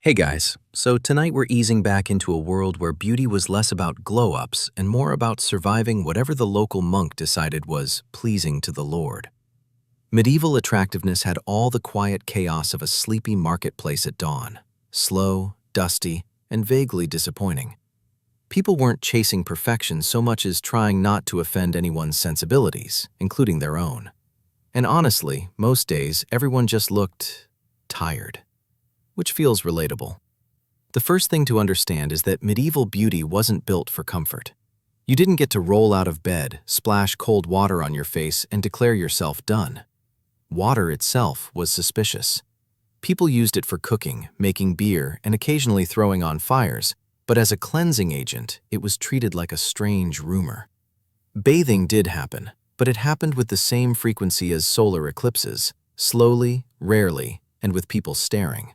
Hey guys, so tonight we're easing back into a world where beauty was less about glow-ups and more about surviving whatever the local monk decided was pleasing to the Lord. Medieval attractiveness had all the quiet chaos of a sleepy marketplace at dawn, slow, dusty, and vaguely disappointing. People weren't chasing perfection so much as trying not to offend anyone's sensibilities, including their own. And honestly, most days everyone just looked tired, which feels relatable. The first thing to understand is that medieval beauty wasn't built for comfort. You didn't get to roll out of bed, splash cold water on your face, and declare yourself done. Water itself was suspicious. People used it for cooking, making beer, and occasionally throwing on fires, but as a cleansing agent, it was treated like a strange rumor. Bathing did happen, but it happened with the same frequency as solar eclipses, slowly, rarely, and with people staring.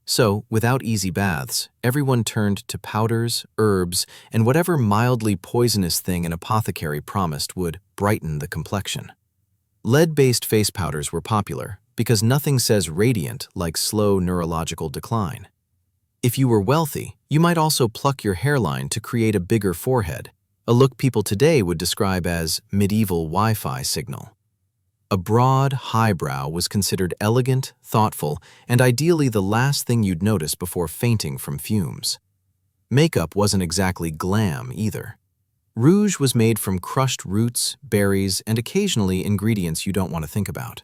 So, without easy baths, everyone turned to powders, herbs, and whatever mildly poisonous thing an apothecary promised would brighten the complexion. Lead-based face powders were popular because nothing says radiant like slow neurological decline. If you were wealthy, you might also pluck your hairline to create a bigger forehead, a look people today would describe as medieval Wi-Fi signal. A broad, high brow was considered elegant, thoughtful, and ideally the last thing you'd notice before fainting from fumes. Makeup wasn't exactly glam either. Rouge was made from crushed roots, berries, and occasionally ingredients you don't want to think about.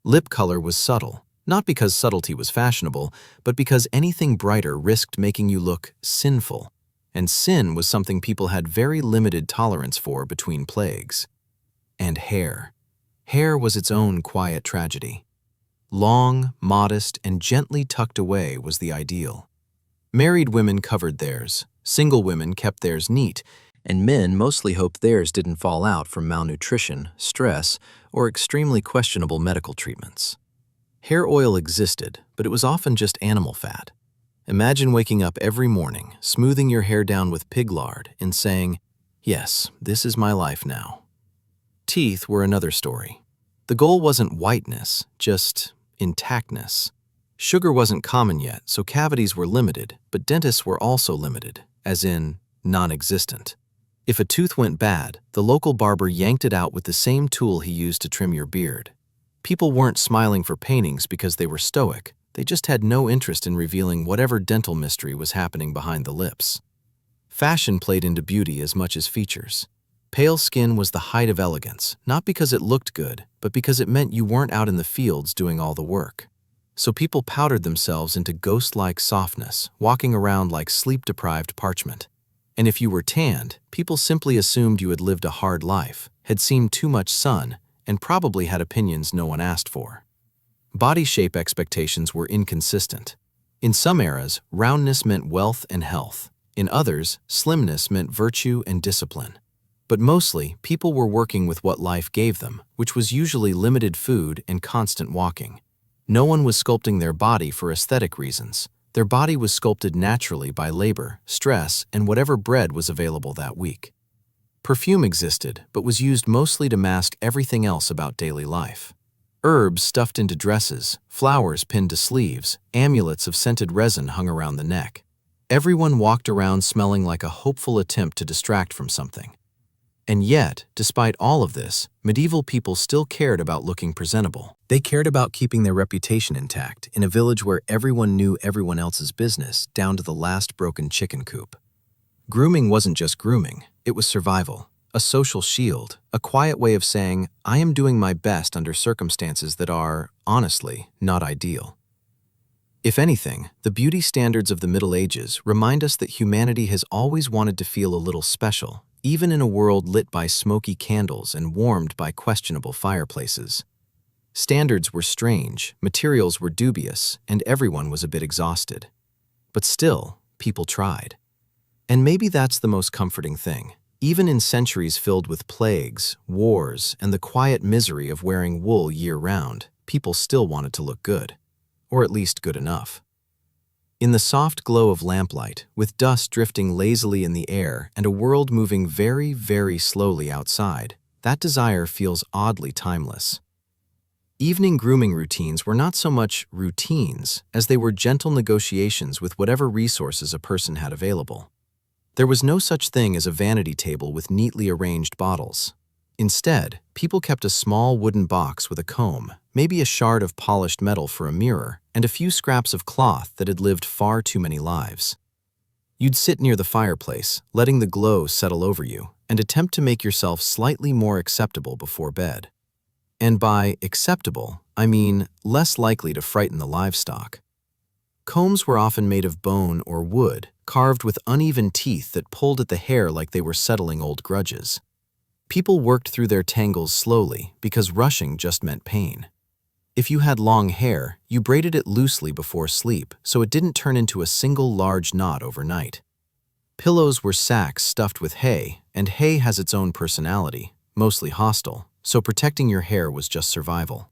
Lip color was subtle, not because subtlety was fashionable, but because anything brighter risked making you look sinful, and sin was something people had very limited tolerance for between plagues. And hair. Hair was its own quiet tragedy. Long, modest, and gently tucked away was the ideal. Married women covered theirs, single women kept theirs neat, and men mostly hoped theirs didn't fall out from malnutrition, stress, or extremely questionable medical treatments. Hair oil existed, but it was often just animal fat. Imagine waking up every morning, smoothing your hair down with pig lard, and saying, "Yes, this is my life now." Teeth were another story. The goal wasn't whiteness, just intactness. Sugar wasn't common yet, so cavities were limited, but dentists were also limited, as in non-existent. If a tooth went bad, the local barber yanked it out with the same tool he used to trim your beard. People weren't smiling for paintings because they were stoic. They just had no interest in revealing whatever dental mystery was happening behind the lips. Fashion played into beauty as much as features. Pale skin was the height of elegance, not because it looked good, but because it meant you weren't out in the fields doing all the work. So people powdered themselves into ghost-like softness, walking around like sleep-deprived parchment. And if you were tanned, people simply assumed you had lived a hard life, had seen too much sun, and probably had opinions no one asked for. Body shape expectations were inconsistent. In some eras, roundness meant wealth and health. In others, slimness meant virtue and discipline. But mostly, people were working with what life gave them, which was usually limited food and constant walking. No one was sculpting their body for aesthetic reasons. Their body was sculpted naturally by labor, stress, and whatever bread was available that week. Perfume existed, but was used mostly to mask everything else about daily life. Herbs stuffed into dresses, flowers pinned to sleeves, amulets of scented resin hung around the neck. Everyone walked around smelling like a hopeful attempt to distract from something. And yet, despite all of this, medieval people still cared about looking presentable. They cared about keeping their reputation intact in a village where everyone knew everyone else's business, down to the last broken chicken coop. Grooming wasn't just grooming, it was survival, a social shield, a quiet way of saying, I am doing my best under circumstances that are, honestly, not ideal. If anything, the beauty standards of the Middle Ages remind us that humanity has always wanted to feel a little special, even in a world lit by smoky candles and warmed by questionable fireplaces. Standards were strange, materials were dubious, and everyone was a bit exhausted. But still, people tried. And maybe that's the most comforting thing. Even in centuries filled with plagues, wars, and the quiet misery of wearing wool year-round, people still wanted to look good. Or at least good enough. In the soft glow of lamplight, with dust drifting lazily in the air and a world moving very, very slowly outside, that desire feels oddly timeless. Evening grooming routines were not so much routines as they were gentle negotiations with whatever resources a person had available. There was no such thing as a vanity table with neatly arranged bottles. Instead, people kept a small wooden box with a comb, maybe a shard of polished metal for a mirror, and a few scraps of cloth that had lived far too many lives. You'd sit near the fireplace, letting the glow settle over you, and attempt to make yourself slightly more acceptable before bed. And by acceptable, I mean less likely to frighten the livestock. Combs were often made of bone or wood, carved with uneven teeth that pulled at the hair like they were settling old grudges. People worked through their tangles slowly because rushing just meant pain. If you had long hair, you braided it loosely before sleep so it didn't turn into a single large knot overnight. Pillows were sacks stuffed with hay, and hay has its own personality, mostly hostile, so protecting your hair was just survival.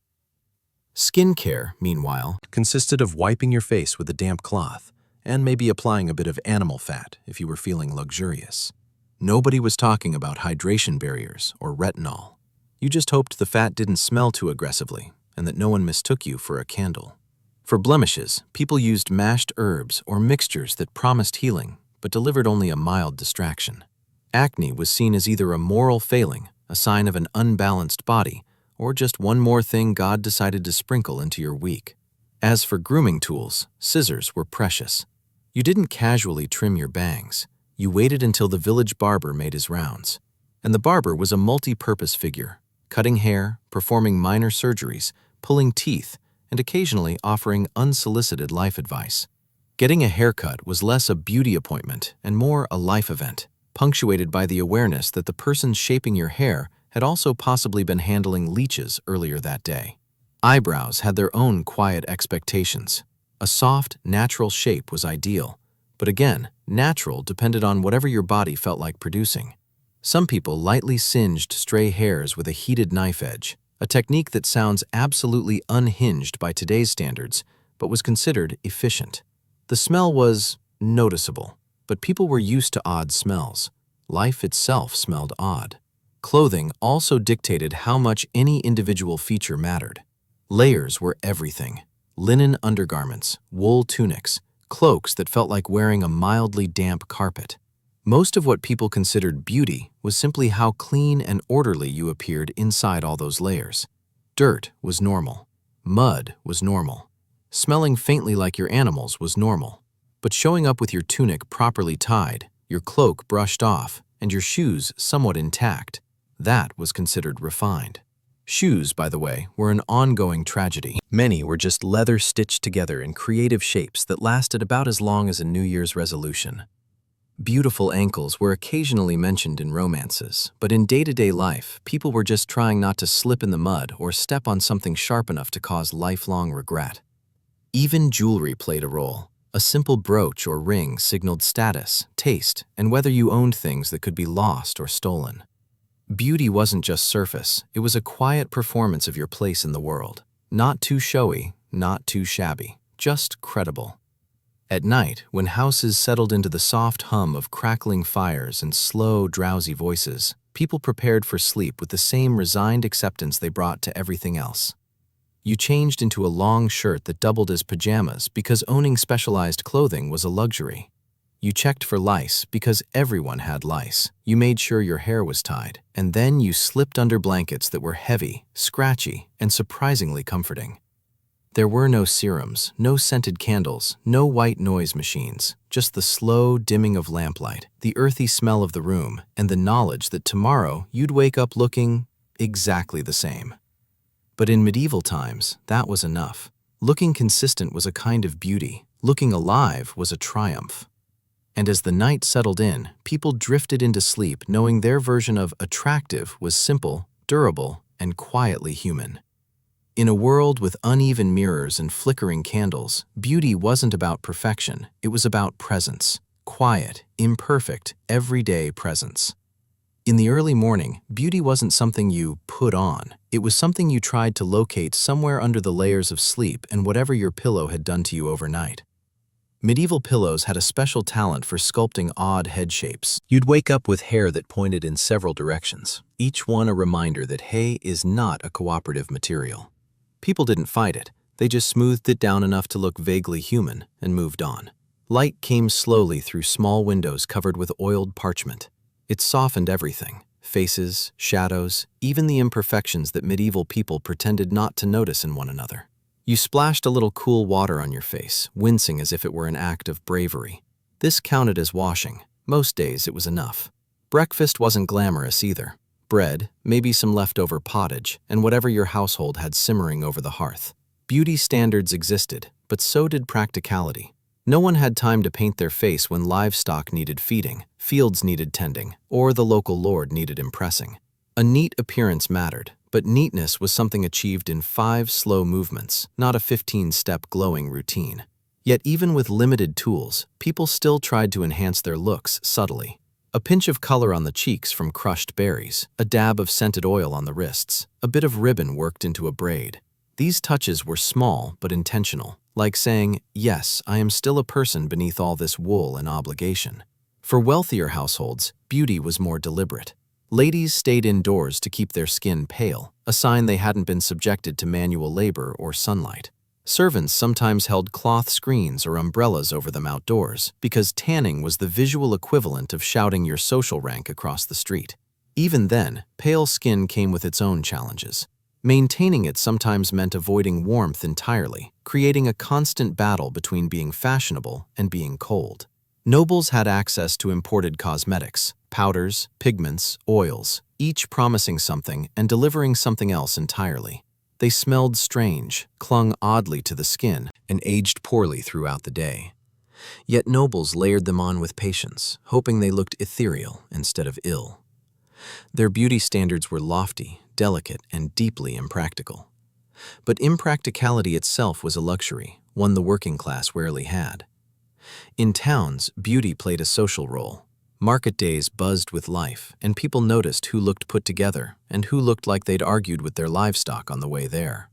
Skincare, meanwhile, consisted of wiping your face with a damp cloth and maybe applying a bit of animal fat if you were feeling luxurious. Nobody was talking about hydration barriers or retinol. You just hoped the fat didn't smell too aggressively and that no one mistook you for a candle. For blemishes, people used mashed herbs or mixtures that promised healing but delivered only a mild distraction. Acne was seen as either a moral failing, a sign of an unbalanced body, or just one more thing God decided to sprinkle into your week. As for grooming tools, scissors were precious. You didn't casually trim your bangs. You waited until the village barber made his rounds. And the barber was a multi-purpose figure, cutting hair, performing minor surgeries, pulling teeth, and occasionally offering unsolicited life advice. Getting a haircut was less a beauty appointment and more a life event, punctuated by the awareness that the person shaping your hair had also possibly been handling leeches earlier that day. Eyebrows had their own quiet expectations. A soft, natural shape was ideal, but again, natural depended on whatever your body felt like producing. Some people lightly singed stray hairs with a heated knife edge, a technique that sounds absolutely unhinged by today's standards, but was considered efficient. The smell was noticeable, but people were used to odd smells. Life itself smelled odd. Clothing also dictated how much any individual feature mattered. Layers were everything. Linen undergarments, wool tunics, cloaks that felt like wearing a mildly damp carpet. Most of what people considered beauty was simply how clean and orderly you appeared inside all those layers. Dirt was normal. Mud was normal. Smelling faintly like your animals was normal. But showing up with your tunic properly tied, your cloak brushed off, and your shoes somewhat intact, that was considered refined. Shoes, by the way, were an ongoing tragedy. Many were just leather stitched together in creative shapes that lasted about as long as a New Year's resolution. Beautiful ankles were occasionally mentioned in romances, but in day-to-day life, people were just trying not to slip in the mud or step on something sharp enough to cause lifelong regret. Even jewelry played a role. A simple brooch or ring signaled status, taste, and whether you owned things that could be lost or stolen. Beauty wasn't just surface, it was a quiet performance of your place in the world. Not too showy, not too shabby, just credible. At night, when houses settled into the soft hum of crackling fires and slow, drowsy voices, people prepared for sleep with the same resigned acceptance they brought to everything else. You changed into a long shirt that doubled as pajamas because owning specialized clothing was a luxury. You checked for lice because everyone had lice. You made sure your hair was tied, and then you slipped under blankets that were heavy, scratchy, and surprisingly comforting. There were no serums, no scented candles, no white noise machines, just the slow dimming of lamplight, the earthy smell of the room, and the knowledge that tomorrow you'd wake up looking exactly the same. But in medieval times, that was enough. Looking consistent was a kind of beauty. Looking alive was a triumph. And as the night settled in, people drifted into sleep knowing their version of attractive was simple, durable, and quietly human. In a world with uneven mirrors and flickering candles, beauty wasn't about perfection, it was about presence. Quiet, imperfect, everyday presence. In the early morning, beauty wasn't something you put on. It was something you tried to locate somewhere under the layers of sleep and whatever your pillow had done to you overnight. Medieval pillows had a special talent for sculpting odd head shapes. You'd wake up with hair that pointed in several directions, each one a reminder that hay is not a cooperative material. People didn't fight it. They just smoothed it down enough to look vaguely human and moved on. Light came slowly through small windows covered with oiled parchment. It softened everything: faces, shadows, even the imperfections that medieval people pretended not to notice in one another. You splashed a little cool water on your face, wincing as if it were an act of bravery. This counted as washing. Most days it was enough. Breakfast wasn't glamorous either. Bread, maybe some leftover pottage, and whatever your household had simmering over the hearth. Beauty standards existed, but so did practicality. No one had time to paint their face when livestock needed feeding, fields needed tending, or the local lord needed impressing. A neat appearance mattered, but neatness was something achieved in 5 slow movements, not a 15-step glowing routine. Yet even with limited tools, people still tried to enhance their looks subtly. A pinch of color on the cheeks from crushed berries, a dab of scented oil on the wrists, a bit of ribbon worked into a braid. These touches were small but intentional, like saying, "Yes, I am still a person beneath all this wool and obligation." For wealthier households, beauty was more deliberate. Ladies stayed indoors to keep their skin pale, a sign they hadn't been subjected to manual labor or sunlight. Servants sometimes held cloth screens or umbrellas over them outdoors, because tanning was the visual equivalent of shouting your social rank across the street. Even then, pale skin came with its own challenges. Maintaining it sometimes meant avoiding warmth entirely, creating a constant battle between being fashionable and being cold. Nobles had access to imported cosmetics, powders, pigments, oils, each promising something and delivering something else entirely. They smelled strange, clung oddly to the skin, and aged poorly throughout the day. Yet nobles layered them on with patience, hoping they looked ethereal instead of ill. Their beauty standards were lofty, delicate, and deeply impractical. But impracticality itself was a luxury, one the working class rarely had. In towns, beauty played a social role. Market days buzzed with life, and people noticed who looked put together and who looked like they'd argued with their livestock on the way there.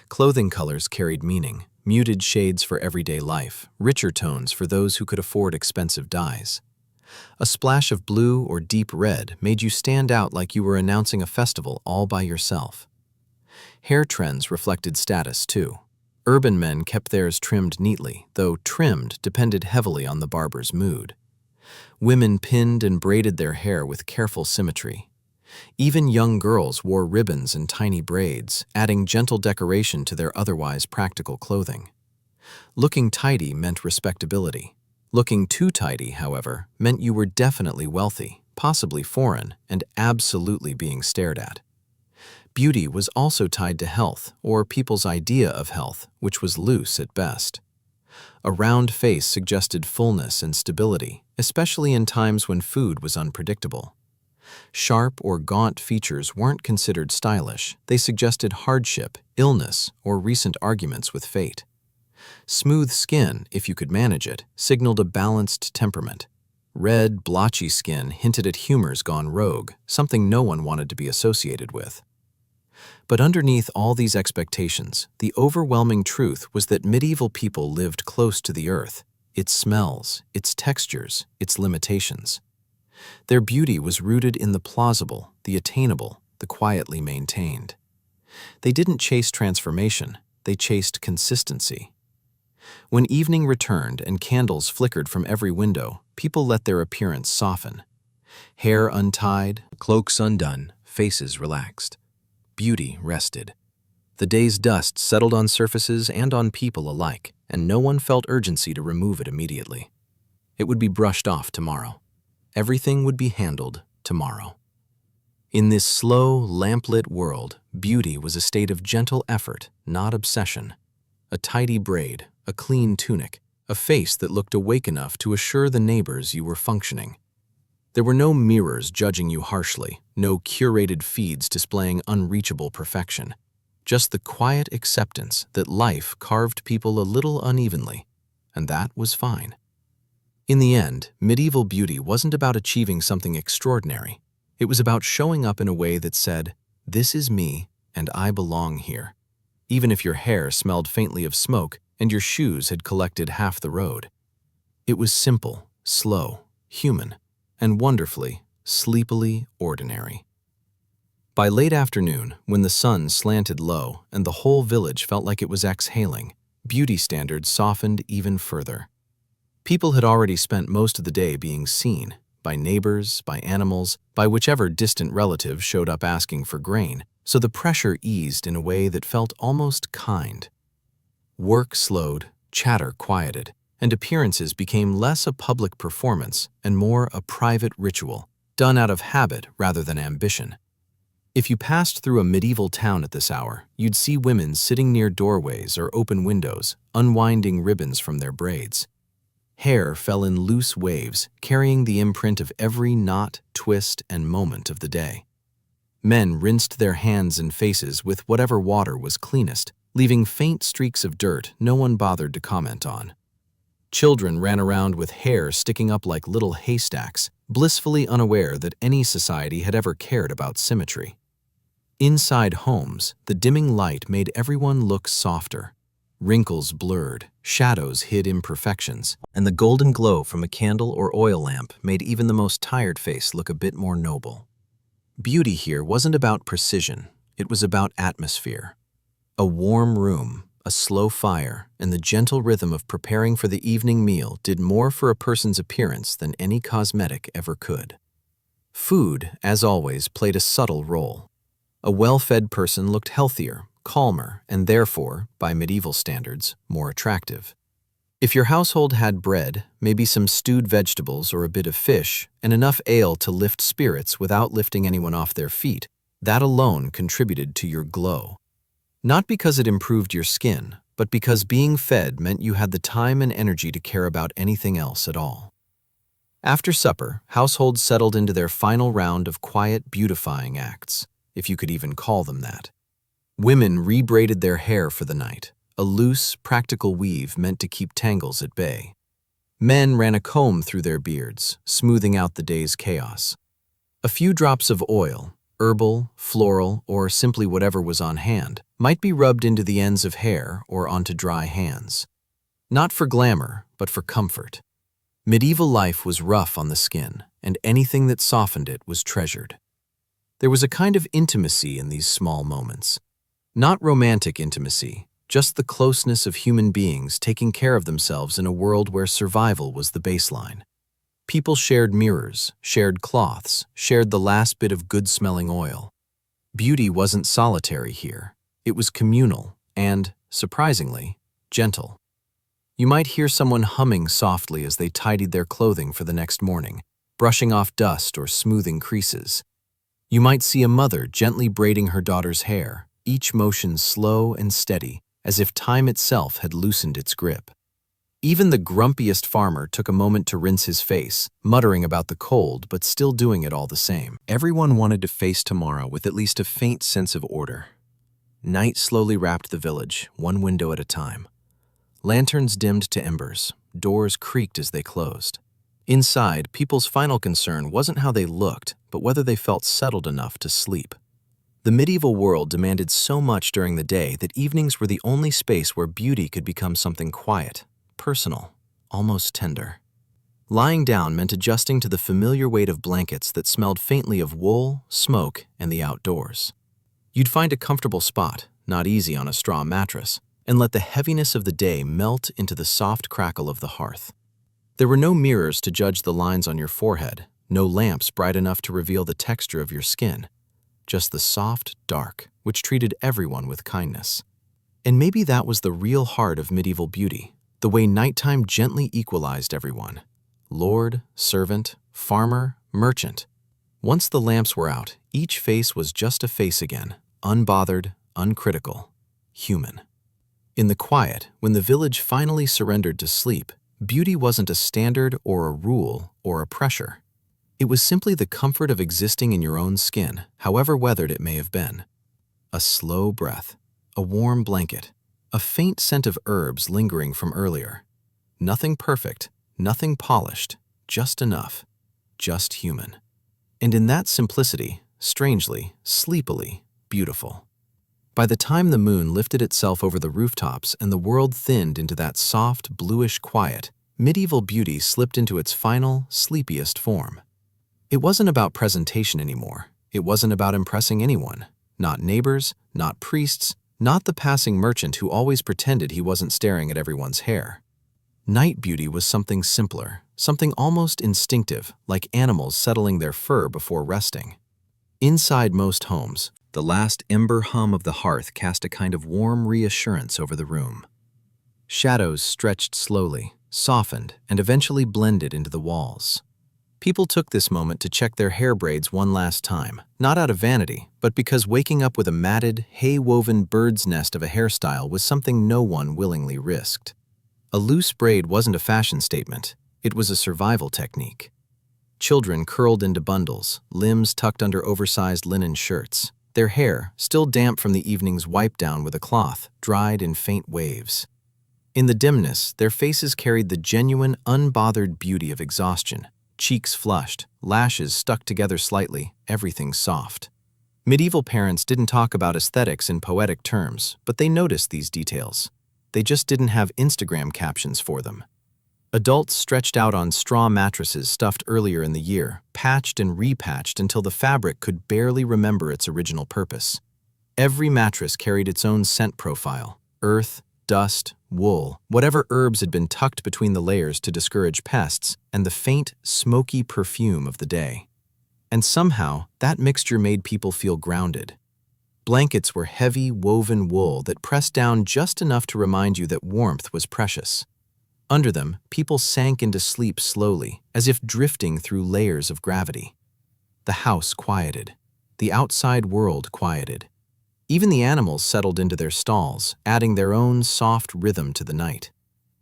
Clothing colors carried meaning, muted shades for everyday life, richer tones for those who could afford expensive dyes. A splash of blue or deep red made you stand out like you were announcing a festival all by yourself. Hair trends reflected status too. Urban men kept theirs trimmed neatly, though trimmed depended heavily on the barber's mood. Women pinned and braided their hair with careful symmetry. Even young girls wore ribbons and tiny braids, adding gentle decoration to their otherwise practical clothing. Looking tidy meant respectability. Looking too tidy, however, meant you were definitely wealthy, possibly foreign, and absolutely being stared at. Beauty was also tied to health, or people's idea of health, which was loose at best. A round face suggested fullness and stability, especially in times when food was unpredictable. Sharp or gaunt features weren't considered stylish. They suggested hardship, illness, or recent arguments with fate. Smooth skin, if you could manage it, signaled a balanced temperament. Red, blotchy skin hinted at humors gone rogue, something no one wanted to be associated with. But underneath all these expectations, the overwhelming truth was that medieval people lived close to the earth, its smells, its textures, its limitations. Their beauty was rooted in the plausible, the attainable, the quietly maintained. They didn't chase transformation, they chased consistency. When evening returned and candles flickered from every window, people let their appearance soften. Hair untied, cloaks undone, faces relaxed. Beauty rested. The day's dust settled on surfaces and on people alike, and no one felt urgency to remove it immediately. It would be brushed off tomorrow. Everything would be handled tomorrow. In this slow, lamplit world, beauty was a state of gentle effort, not obsession. A tidy braid, a clean tunic, a face that looked awake enough to assure the neighbors you were functioning. There were no mirrors judging you harshly, no curated feeds displaying unreachable perfection. Just the quiet acceptance that life carved people a little unevenly, and that was fine. In the end, medieval beauty wasn't about achieving something extraordinary. It was about showing up in a way that said, "This is me, and I belong here," even if your hair smelled faintly of smoke and your shoes had collected half the road. It was simple, slow, human, and wonderfully, sleepily ordinary. By late afternoon, when the sun slanted low and the whole village felt like it was exhaling, beauty standards softened even further. People had already spent most of the day being seen, by neighbors, by animals, by whichever distant relative showed up asking for grain, so the pressure eased in a way that felt almost kind. Work slowed, chatter quieted, and appearances became less a public performance and more a private ritual, done out of habit rather than ambition. If you passed through a medieval town at this hour, you'd see women sitting near doorways or open windows, unwinding ribbons from their braids. Hair fell in loose waves, carrying the imprint of every knot, twist, and moment of the day. Men rinsed their hands and faces with whatever water was cleanest, leaving faint streaks of dirt no one bothered to comment on. Children ran around with hair sticking up like little haystacks, blissfully unaware that any society had ever cared about symmetry. Inside homes, the dimming light made everyone look softer. Wrinkles blurred, shadows hid imperfections, and the golden glow from a candle or oil lamp made even the most tired face look a bit more noble. Beauty here wasn't about precision, it was about atmosphere. A warm room, a slow fire, and the gentle rhythm of preparing for the evening meal did more for a person's appearance than any cosmetic ever could. Food, as always, played a subtle role. A well-fed person looked healthier, calmer, and therefore, by medieval standards, more attractive. If your household had bread, maybe some stewed vegetables or a bit of fish, and enough ale to lift spirits without lifting anyone off their feet, that alone contributed to your glow. Not because it improved your skin, but because being fed meant you had the time and energy to care about anything else at all. After supper, households settled into their final round of quiet beautifying acts, if you could even call them that. Women rebraided their hair for the night, a loose, practical weave meant to keep tangles at bay. Men ran a comb through their beards, smoothing out the day's chaos. A few drops of oil, herbal, floral, or simply whatever was on hand, might be rubbed into the ends of hair or onto dry hands. Not for glamour, but for comfort. Medieval life was rough on the skin, and anything that softened it was treasured. There was a kind of intimacy in these small moments. Not romantic intimacy, just the closeness of human beings taking care of themselves in a world where survival was the baseline. People shared mirrors, shared cloths, shared the last bit of good-smelling oil. Beauty wasn't solitary here. It was communal and, surprisingly, gentle. You might hear someone humming softly as they tidied their clothing for the next morning, brushing off dust or smoothing creases. You might see a mother gently braiding her daughter's hair, each motion slow and steady, as if time itself had loosened its grip. Even the grumpiest farmer took a moment to rinse his face, muttering about the cold but still doing it all the same. Everyone wanted to face tomorrow with at least a faint sense of order. Night slowly wrapped the village, one window at a time. Lanterns dimmed to embers, doors creaked as they closed. Inside, people's final concern wasn't how they looked, but whether they felt settled enough to sleep. The medieval world demanded so much during the day that evenings were the only space where beauty could become something quiet, personal, almost tender. Lying down meant adjusting to the familiar weight of blankets that smelled faintly of wool, smoke, and the outdoors. You'd find a comfortable spot, not easy on a straw mattress, and let the heaviness of the day melt into the soft crackle of the hearth. There were no mirrors to judge the lines on your forehead, no lamps bright enough to reveal the texture of your skin. Just the soft dark, which treated everyone with kindness. And maybe that was the real heart of medieval beauty, the way nighttime gently equalized everyone. Lord, servant, farmer, merchant. Once the lamps were out, each face was just a face again, unbothered, uncritical, human. In the quiet, when the village finally surrendered to sleep, beauty wasn't a standard or a rule or a pressure. It was simply the comfort of existing in your own skin, however weathered it may have been. A slow breath, a warm blanket, a faint scent of herbs lingering from earlier. Nothing perfect, nothing polished, just enough, just human. And in that simplicity, strangely, sleepily, beautiful. By the time the moon lifted itself over the rooftops and the world thinned into that soft, bluish quiet, medieval beauty slipped into its final, sleepiest form. It wasn't about presentation anymore. It wasn't about impressing anyone. Not neighbors, not priests, not the passing merchant who always pretended he wasn't staring at everyone's hair. Night beauty was something simpler, something almost instinctive, like animals settling their fur before resting. Inside most homes, the last ember hum of the hearth cast a kind of warm reassurance over the room. Shadows stretched slowly, softened, and eventually blended into the walls. People took this moment to check their hair braids one last time, not out of vanity, but because waking up with a matted, hay-woven bird's nest of a hairstyle was something no one willingly risked. A loose braid wasn't a fashion statement, it was a survival technique. Children curled into bundles, limbs tucked under oversized linen shirts, their hair, still damp from the evening's wipe down with a cloth, dried in faint waves. In the dimness, their faces carried the genuine, unbothered beauty of exhaustion. Cheeks flushed, lashes stuck together slightly, everything soft. Medieval parents didn't talk about aesthetics in poetic terms, but they noticed these details. They just didn't have Instagram captions for them. Adults stretched out on straw mattresses stuffed earlier in the year, patched and repatched until the fabric could barely remember its original purpose. Every mattress carried its own scent profile: earth, dust, wool, whatever herbs had been tucked between the layers to discourage pests, and the faint, smoky perfume of the day. And somehow, that mixture made people feel grounded. Blankets were heavy, woven wool that pressed down just enough to remind you that warmth was precious. Under them, people sank into sleep slowly, as if drifting through layers of gravity. The house quieted. The outside world quieted. Even the animals settled into their stalls, adding their own soft rhythm to the night.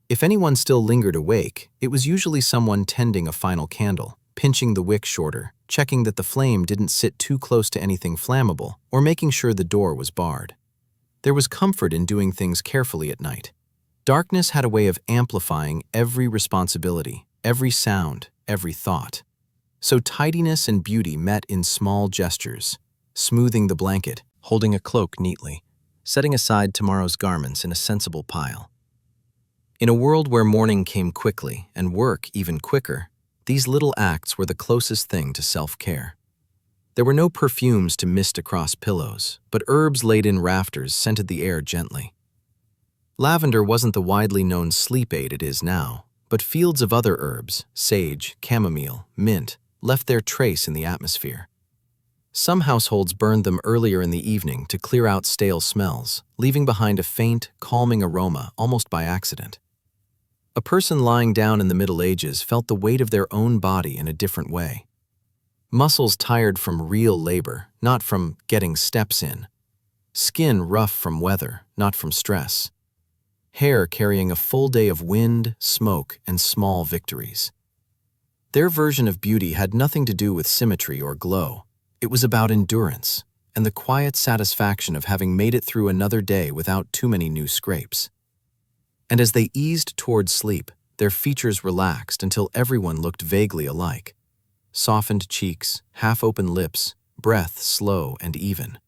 If anyone still lingered awake, it was usually someone tending a final candle, pinching the wick shorter, checking that the flame didn't sit too close to anything flammable, or making sure the door was barred. There was comfort in doing things carefully at night. Darkness had a way of amplifying every responsibility, every sound, every thought. So tidiness and beauty met in small gestures, smoothing the blanket, holding a cloak neatly, setting aside tomorrow's garments in a sensible pile. In a world where morning came quickly and work even quicker, these little acts were the closest thing to self-care. There were no perfumes to mist across pillows, but herbs laid in rafters scented the air gently. Lavender wasn't the widely known sleep aid it is now, but fields of other herbs, sage, chamomile, mint, left their trace in the atmosphere. Some households burned them earlier in the evening to clear out stale smells, leaving behind a faint, calming aroma almost by accident. A person lying down in the Middle Ages felt the weight of their own body in a different way. Muscles tired from real labor, not from getting steps in. Skin rough from weather, not from stress. Hair carrying a full day of wind, smoke, and small victories. Their version of beauty had nothing to do with symmetry or glow. It was about endurance and the quiet satisfaction of having made it through another day without too many new scrapes. And as they eased toward sleep, their features relaxed until everyone looked vaguely alike. Softened cheeks, half-open lips, breath slow and even.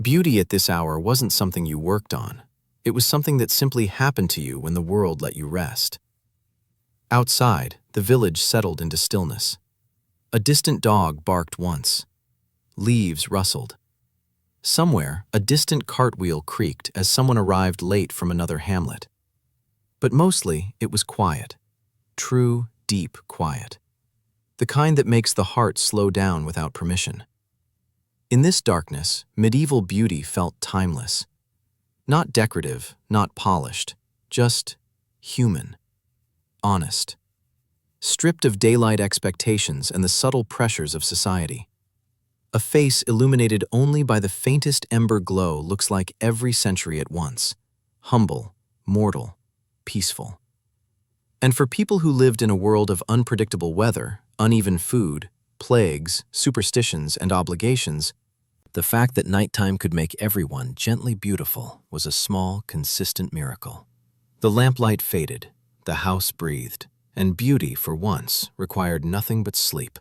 Beauty at this hour wasn't something you worked on. It was something that simply happened to you when the world let you rest. Outside, the village settled into stillness. A distant dog barked once. Leaves rustled. Somewhere, a distant cartwheel creaked as someone arrived late from another hamlet. But mostly, it was quiet. True, deep quiet. The kind that makes the heart slow down without permission. In this darkness, medieval beauty felt timeless. Not decorative, not polished, just human, honest. Stripped of daylight expectations and the subtle pressures of society. A face illuminated only by the faintest ember glow looks like every century at once. Humble, mortal, peaceful. And for people who lived in a world of unpredictable weather, uneven food, plagues, superstitions, and obligations, the fact that nighttime could make everyone gently beautiful was a small, consistent miracle. The lamplight faded, the house breathed, and beauty, for once, required nothing but sleep.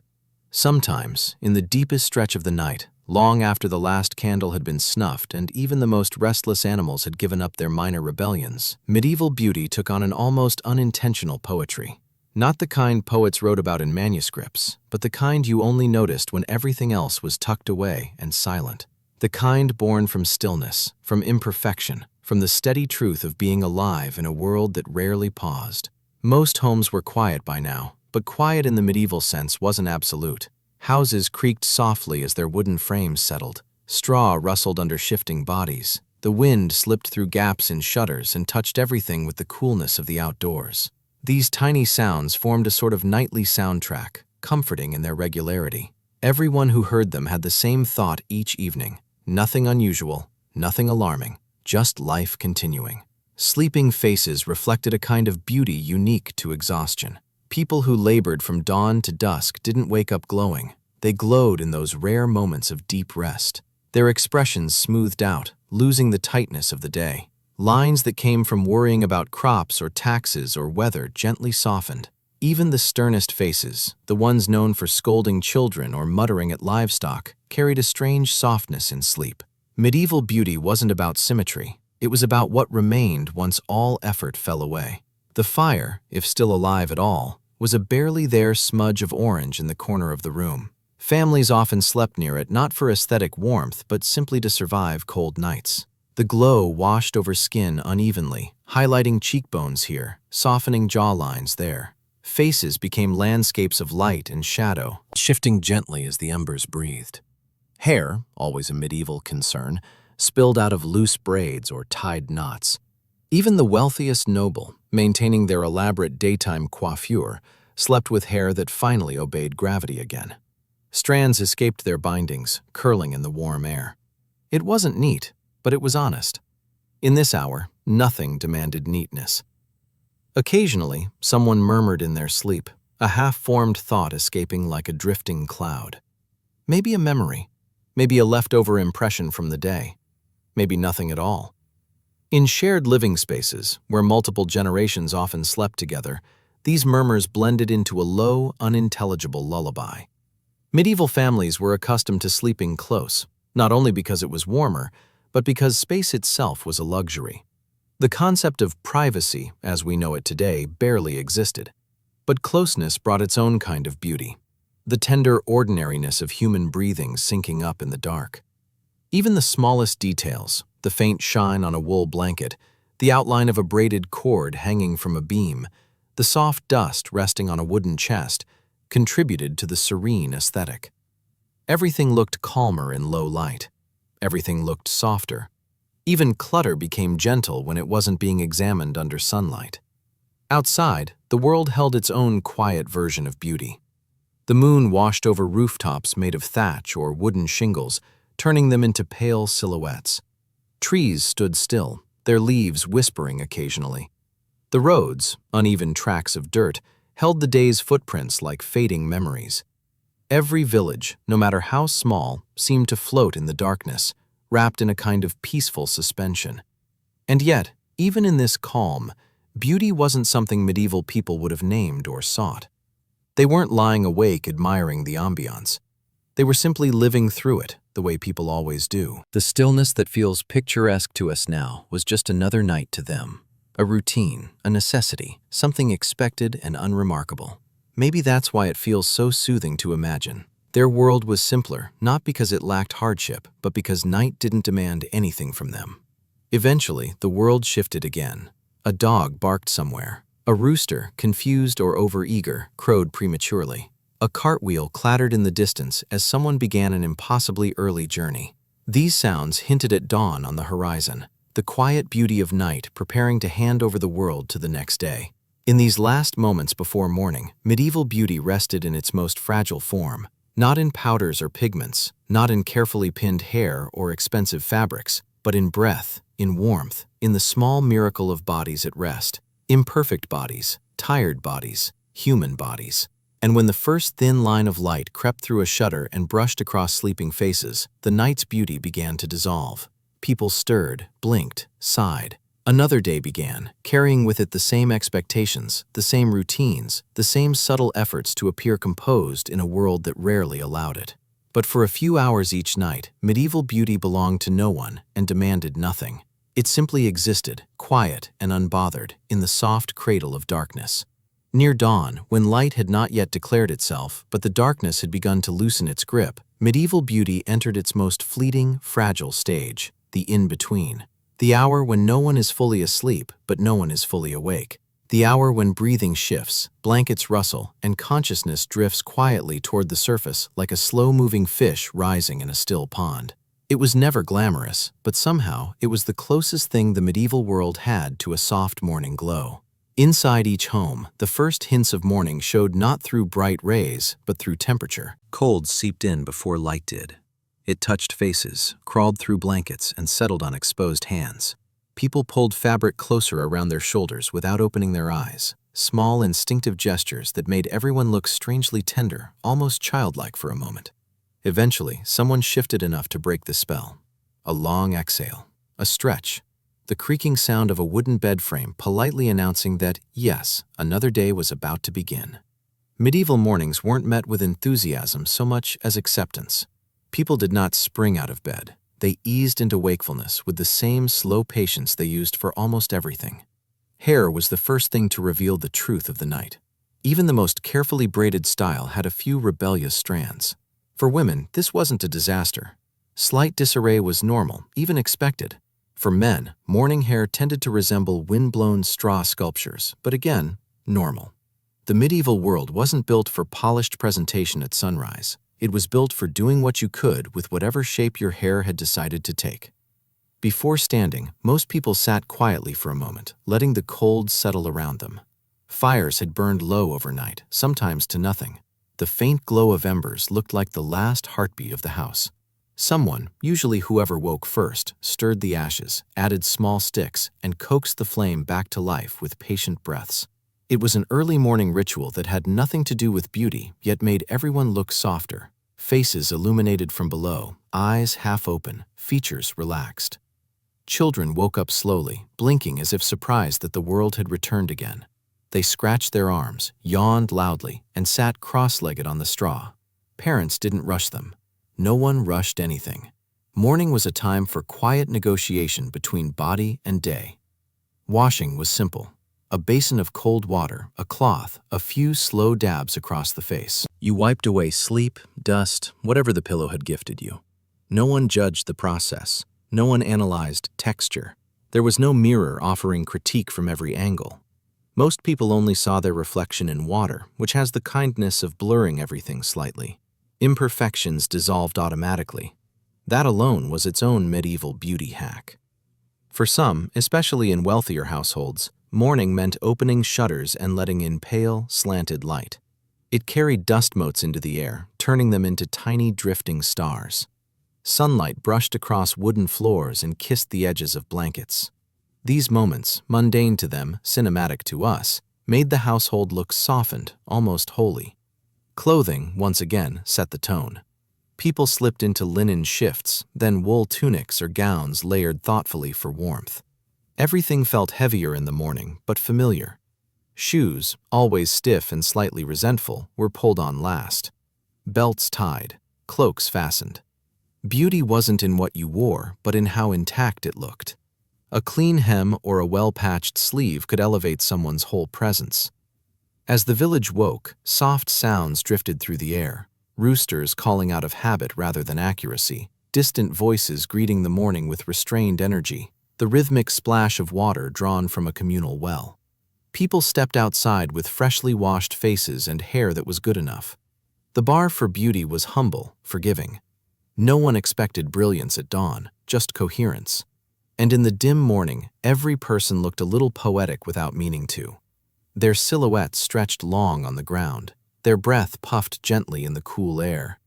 Sometimes, in the deepest stretch of the night, long after the last candle had been snuffed and even the most restless animals had given up their minor rebellions, medieval beauty took on an almost unintentional poetry. Not the kind poets wrote about in manuscripts, but the kind you only noticed when everything else was tucked away and silent. The kind born from stillness, from imperfection, from the steady truth of being alive in a world that rarely paused. Most homes were quiet by now, but quiet in the medieval sense wasn't absolute. Houses creaked softly as their wooden frames settled. Straw rustled under shifting bodies. The wind slipped through gaps in shutters and touched everything with the coolness of the outdoors. These tiny sounds formed a sort of nightly soundtrack, comforting in their regularity. Everyone who heard them had the same thought each evening. Nothing unusual, nothing alarming, just life continuing. Sleeping faces reflected a kind of beauty unique to exhaustion. People who labored from dawn to dusk didn't wake up glowing. They glowed in those rare moments of deep rest. Their expressions smoothed out, losing the tightness of the day. Lines that came from worrying about crops or taxes or weather gently softened. Even the sternest faces, the ones known for scolding children or muttering at livestock, carried a strange softness in sleep. Medieval beauty wasn't about symmetry. It was about what remained once all effort fell away. The fire, if still alive at all, was a barely there smudge of orange in the corner of the room. Families often slept near it not for aesthetic warmth, but simply to survive cold nights. The glow washed over skin unevenly, highlighting cheekbones here, softening jawlines there. Faces became landscapes of light and shadow, shifting gently as the embers breathed. Hair, always a medieval concern, spilled out of loose braids or tied knots. Even the wealthiest noble, maintaining their elaborate daytime coiffure, slept with hair that finally obeyed gravity again. Strands escaped their bindings, curling in the warm air. It wasn't neat, but it was honest. In this hour, nothing demanded neatness. Occasionally, someone murmured in their sleep, a half-formed thought escaping like a drifting cloud. Maybe a memory, maybe a leftover impression from the day, maybe nothing at all. In shared living spaces, where multiple generations often slept together, these murmurs blended into a low, unintelligible lullaby. Medieval families were accustomed to sleeping close, not only because it was warmer, but because space itself was a luxury. The concept of privacy, as we know it today, barely existed. But closeness brought its own kind of beauty, the tender ordinariness of human breathing syncing up in the dark. Even the smallest details, the faint shine on a wool blanket, the outline of a braided cord hanging from a beam, the soft dust resting on a wooden chest, contributed to the serene aesthetic. Everything looked calmer in low light. Everything looked softer. Even clutter became gentle when it wasn't being examined under sunlight. Outside, the world held its own quiet version of beauty. The moon washed over rooftops made of thatch or wooden shingles, turning them into pale silhouettes. Trees stood still, their leaves whispering occasionally. The roads, uneven tracks of dirt, held the day's footprints like fading memories. Every village, no matter how small, seemed to float in the darkness, wrapped in a kind of peaceful suspension. And yet, even in this calm, beauty wasn't something medieval people would have named or sought. They weren't lying awake admiring the ambiance. They were simply living through it, the way people always do. The stillness that feels picturesque to us now was just another night to them. A routine, a necessity, something expected and unremarkable. Maybe that's why it feels so soothing to imagine. Their world was simpler, not because it lacked hardship, but because night didn't demand anything from them. Eventually, the world shifted again. A dog barked somewhere. A rooster, confused or overeager, crowed prematurely. A cartwheel clattered in the distance as someone began an impossibly early journey. These sounds hinted at dawn on the horizon, the quiet beauty of night preparing to hand over the world to the next day. In these last moments before morning, medieval beauty rested in its most fragile form. Not in powders or pigments, not in carefully pinned hair or expensive fabrics, but in breath, in warmth, in the small miracle of bodies at rest. Imperfect bodies, tired bodies, human bodies. And when the first thin line of light crept through a shutter and brushed across sleeping faces, the night's beauty began to dissolve. People stirred, blinked, sighed. Another day began, carrying with it the same expectations, the same routines, the same subtle efforts to appear composed in a world that rarely allowed it. But for a few hours each night, medieval beauty belonged to no one and demanded nothing. It simply existed, quiet and unbothered, in the soft cradle of darkness. Near dawn, when light had not yet declared itself, but the darkness had begun to loosen its grip, medieval beauty entered its most fleeting, fragile stage, the in-between. The hour when no one is fully asleep, but no one is fully awake. The hour when breathing shifts, blankets rustle, and consciousness drifts quietly toward the surface like a slow-moving fish rising in a still pond. It was never glamorous, but somehow it was the closest thing the medieval world had to a soft morning glow. Inside each home, the first hints of morning showed not through bright rays, but through temperature. Cold seeped in before light did. It touched faces, crawled through blankets, and settled on exposed hands. People pulled fabric closer around their shoulders without opening their eyes, small instinctive gestures that made everyone look strangely tender, almost childlike for a moment. Eventually, someone shifted enough to break the spell. A long exhale, a stretch, the creaking sound of a wooden bed frame politely announcing that, yes, another day was about to begin. Medieval mornings weren't met with enthusiasm so much as acceptance. People did not spring out of bed. They eased into wakefulness with the same slow patience they used for almost everything. Hair was the first thing to reveal the truth of the night. Even the most carefully braided style had a few rebellious strands. For women, this wasn't a disaster. Slight disarray was normal, even expected. For men, morning hair tended to resemble wind-blown straw sculptures, but again, normal. The medieval world wasn't built for polished presentation at sunrise. It was built for doing what you could with whatever shape your hair had decided to take. Before standing, most people sat quietly for a moment, letting the cold settle around them. Fires had burned low overnight, sometimes to nothing. The faint glow of embers looked like the last heartbeat of the house. Someone, usually whoever woke first, stirred the ashes, added small sticks, and coaxed the flame back to life with patient breaths. It was an early morning ritual that had nothing to do with beauty, yet made everyone look softer. Faces illuminated from below, eyes half open, features relaxed. Children woke up slowly, blinking as if surprised that the world had returned again. They scratched their arms, yawned loudly, and sat cross-legged on the straw. Parents didn't rush them. No one rushed anything. Morning was a time for quiet negotiation between body and day. Washing was simple. A basin of cold water, a cloth, a few slow dabs across the face. You wiped away sleep, dust, whatever the pillow had gifted you. No one judged the process. No one analyzed texture. There was no mirror offering critique from every angle. Most people only saw their reflection in water, which has the kindness of blurring everything slightly. Imperfections dissolved automatically. That alone was its own medieval beauty hack. For some, especially in wealthier households, morning meant opening shutters and letting in pale, slanted light. It carried dust motes into the air, turning them into tiny drifting stars. Sunlight brushed across wooden floors and kissed the edges of blankets. These moments, mundane to them, cinematic to us, made the household look softened, almost holy. Clothing, once again, set the tone. People slipped into linen shifts, then wool tunics or gowns layered thoughtfully for warmth. Everything felt heavier in the morning, but familiar. Shoes, always stiff and slightly resentful, were pulled on last. Belts tied, cloaks fastened. Beauty wasn't in what you wore, but in how intact it looked. A clean hem or a well-patched sleeve could elevate someone's whole presence. As the village woke, soft sounds drifted through the air, roosters calling out of habit rather than accuracy, distant voices greeting the morning with restrained energy, the rhythmic splash of water drawn from a communal well. People stepped outside with freshly washed faces and hair that was good enough. The bar for beauty was humble, forgiving. No one expected brilliance at dawn, just coherence. And in the dim morning, every person looked a little poetic without meaning to. Their silhouettes stretched long on the ground. Their breath puffed gently in the cool air.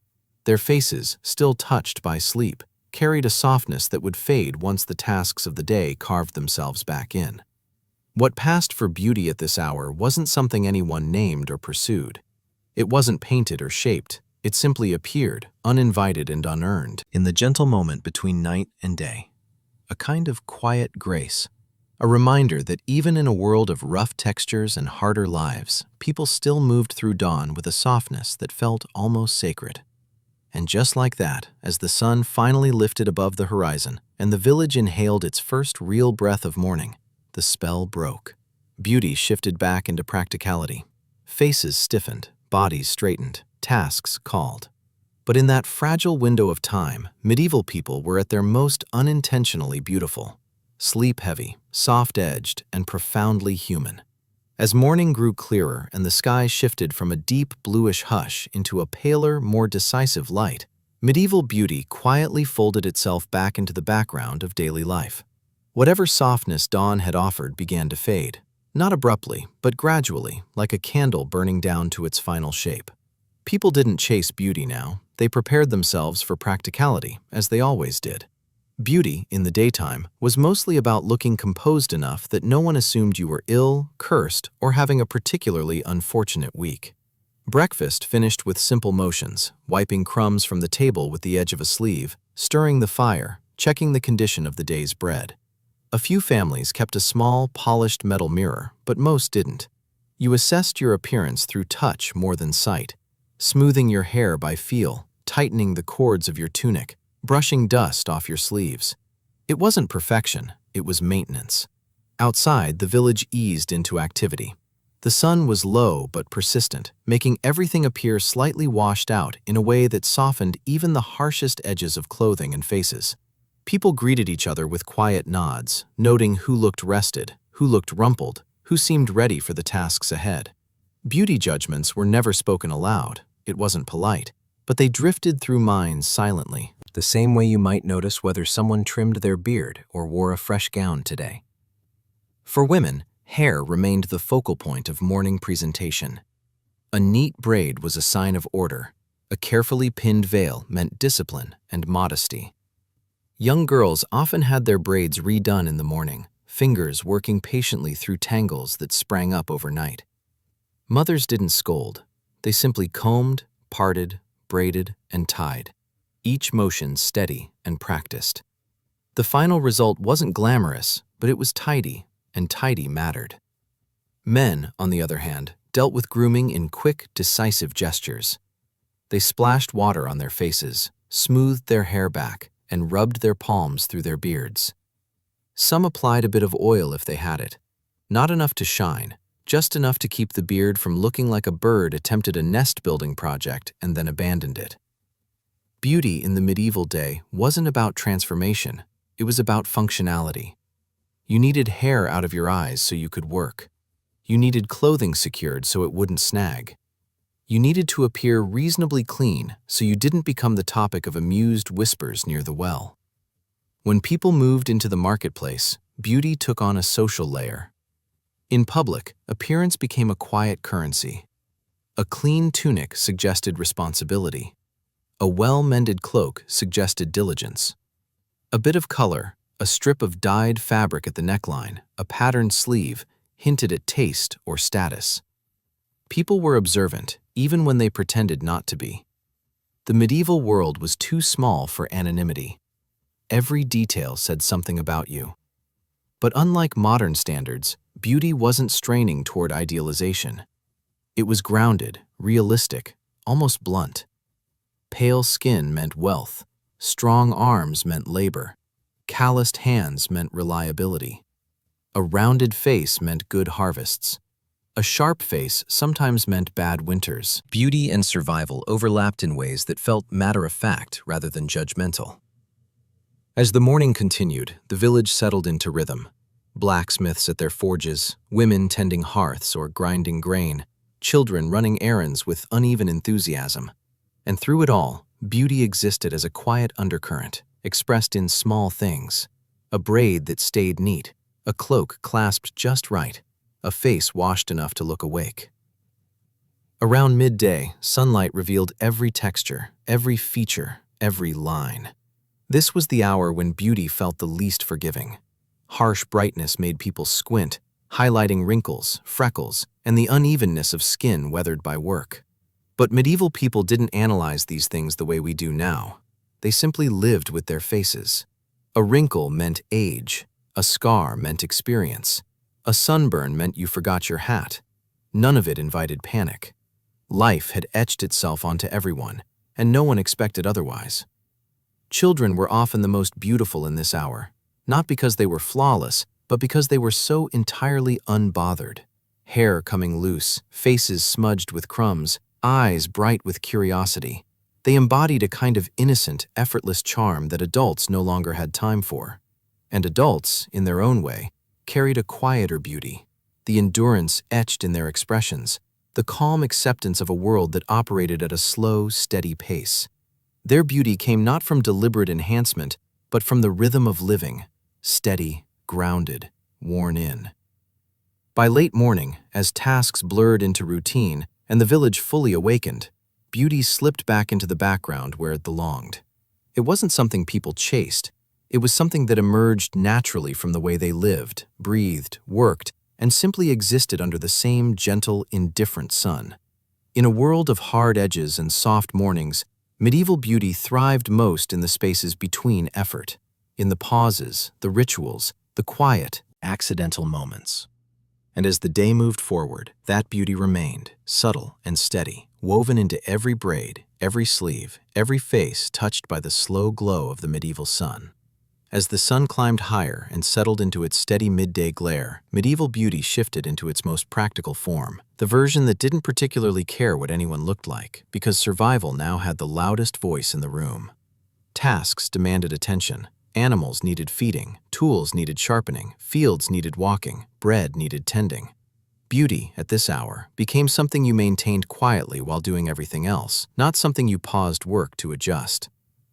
Their faces, still touched by sleep, carried a softness that would fade once the tasks of the day carved themselves back in. What passed for beauty at this hour wasn't something anyone named or pursued. It wasn't painted or shaped. It simply appeared, uninvited and unearned, in the gentle moment between night and day. A kind of quiet grace. A reminder that even in a world of rough textures and harder lives, people still moved through dawn with a softness that felt almost sacred. And just like that, as the sun finally lifted above the horizon and the village inhaled its first real breath of morning, the spell broke. Beauty shifted back into practicality. Faces stiffened, bodies straightened, tasks called. But in that fragile window of time, medieval people were at their most unintentionally beautiful, sleep-heavy, soft-edged, and profoundly human. As morning grew clearer and the sky shifted from a deep bluish hush into a paler, more decisive light, medieval beauty quietly folded itself back into the background of daily life. Whatever softness dawn had offered began to fade, not abruptly, but gradually, like a candle burning down to its final shape. People didn't chase beauty now, they prepared themselves for practicality, as they always did. Beauty, in the daytime, was mostly about looking composed enough that no one assumed you were ill, cursed, or having a particularly unfortunate week. Breakfast finished with simple motions, wiping crumbs from the table with the edge of a sleeve, stirring the fire, checking the condition of the day's bread. A few families kept a small, polished metal mirror, but most didn't. You assessed your appearance through touch more than sight, smoothing your hair by feel, tightening the cords of your tunic, brushing dust off your sleeves. It wasn't perfection, it was maintenance. Outside, the village eased into activity. The sun was low but persistent, making everything appear slightly washed out in a way that softened even the harshest edges of clothing and faces. People greeted each other with quiet nods, noting who looked rested, who looked rumpled, who seemed ready for the tasks ahead. Beauty judgments were never spoken aloud, it wasn't polite, but they drifted through minds silently, the same way you might notice whether someone trimmed their beard or wore a fresh gown today. For women, hair remained the focal point of morning presentation. A neat braid was a sign of order. A carefully pinned veil meant discipline and modesty. Young girls often had their braids redone in the morning, fingers working patiently through tangles that sprang up overnight. Mothers didn't scold. They simply combed, parted, braided, and tied, each motion steady and practiced. The final result wasn't glamorous, but it was tidy, and tidy mattered. Men, on the other hand, dealt with grooming in quick, decisive gestures. They splashed water on their faces, smoothed their hair back, and rubbed their palms through their beards. Some applied a bit of oil if they had it, not enough to shine, just enough to keep the beard from looking like a bird attempted a nest-building project and then abandoned it. Beauty in the medieval day wasn't about transformation, it was about functionality. You needed hair out of your eyes so you could work. You needed clothing secured so it wouldn't snag. You needed to appear reasonably clean so you didn't become the topic of amused whispers near the well. When people moved into the marketplace, beauty took on a social layer. In public, appearance became a quiet currency. A clean tunic suggested responsibility. A well-mended cloak suggested diligence. A bit of color, a strip of dyed fabric at the neckline, a patterned sleeve, hinted at taste or status. People were observant, even when they pretended not to be. The medieval world was too small for anonymity. Every detail said something about you. But unlike modern standards, beauty wasn't straining toward idealization. It was grounded, realistic, almost blunt. Pale skin meant wealth, strong arms meant labor, calloused hands meant reliability. A rounded face meant good harvests. A sharp face sometimes meant bad winters. Beauty and survival overlapped in ways that felt matter-of-fact rather than judgmental. As the morning continued, the village settled into rhythm. Blacksmiths at their forges, women tending hearths or grinding grain, children running errands with uneven enthusiasm. And through it all, beauty existed as a quiet undercurrent, expressed in small things. A braid that stayed neat, a cloak clasped just right, a face washed enough to look awake. Around midday, sunlight revealed every texture, every feature, every line. This was the hour when beauty felt the least forgiving. Harsh brightness made people squint, highlighting wrinkles, freckles, and the unevenness of skin weathered by work. But medieval people didn't analyze these things the way we do now. They simply lived with their faces. A wrinkle meant age. A scar meant experience. A sunburn meant you forgot your hat. None of it invited panic. Life had etched itself onto everyone, and no one expected otherwise. Children were often the most beautiful in this hour, not because they were flawless, but because they were so entirely unbothered. hair coming loose, faces smudged with crumbs, eyes bright with curiosity. They embodied a kind of innocent, effortless charm that adults no longer had time for. And adults, in their own way, carried a quieter beauty, the endurance etched in their expressions, the calm acceptance of a world that operated at a slow, steady pace. Their beauty came not from deliberate enhancement, but from the rhythm of living, steady, grounded, worn in. By late morning, as tasks blurred into routine and the village fully awakened, beauty slipped back into the background where it belonged. It wasn't something people chased. It was something that emerged naturally from the way they lived, breathed, worked, and simply existed under the same gentle, indifferent sun. In a world of hard edges and soft mornings, medieval beauty thrived most in the spaces between effort, in the pauses, the rituals, the quiet, accidental moments. And as the day moved forward, that beauty remained, subtle and steady, woven into every braid, every sleeve, every face touched by the slow glow of the medieval sun. As the sun climbed higher and settled into its steady midday glare, medieval beauty shifted into its most practical form, the version that didn't particularly care what anyone looked like, because survival now had the loudest voice in the room. Tasks demanded attention. Animals needed feeding, tools needed sharpening, fields needed walking, bread needed tending. Beauty, at this hour, became something you maintained quietly while doing everything else, not something you paused work to adjust.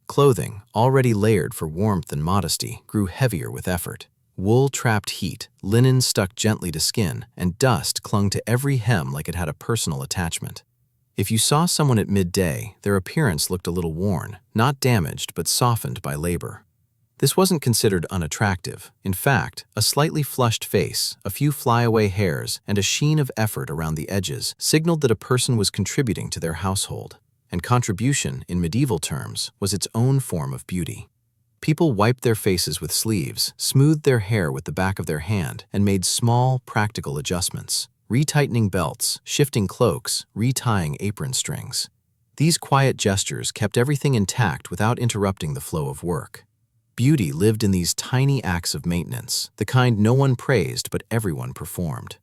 Clothing, already layered for warmth and modesty, grew heavier with effort. Wool trapped heat, linen stuck gently to skin, and dust clung to every hem like it had a personal attachment. If you saw someone at midday, their appearance looked a little worn, not damaged but softened by labor. This wasn't considered unattractive. In fact, a slightly flushed face, a few flyaway hairs, and a sheen of effort around the edges signaled that a person was contributing to their household. And contribution, in medieval terms, was its own form of beauty. People wiped their faces with sleeves, smoothed their hair with the back of their hand, and made small, practical adjustments, retightening belts, shifting cloaks, retying apron strings. These quiet gestures kept everything intact without interrupting the flow of work. Beauty lived in these tiny acts of maintenance, the kind no one praised but everyone performed.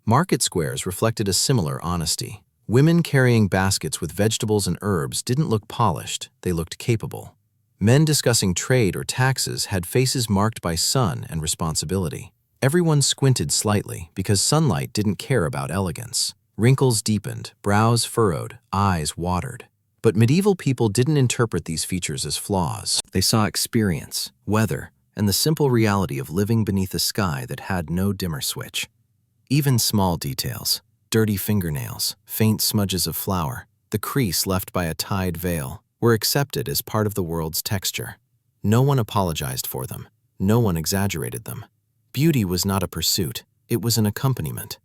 Market squares reflected a similar honesty. Women carrying baskets with vegetables and herbs didn't look polished, they looked capable. Men discussing trade or taxes had faces marked by sun and responsibility. Everyone squinted slightly because sunlight didn't care about elegance. Wrinkles deepened, brows furrowed, eyes watered. But medieval people didn't interpret these features as flaws. They saw experience, weather, and the simple reality of living beneath a sky that had no dimmer switch. Even small details, dirty fingernails, faint smudges of flour, the crease left by a tied veil, were accepted as part of the world's texture. No one apologized for them. No one exaggerated them. Beauty was not a pursuit. It was an accompaniment.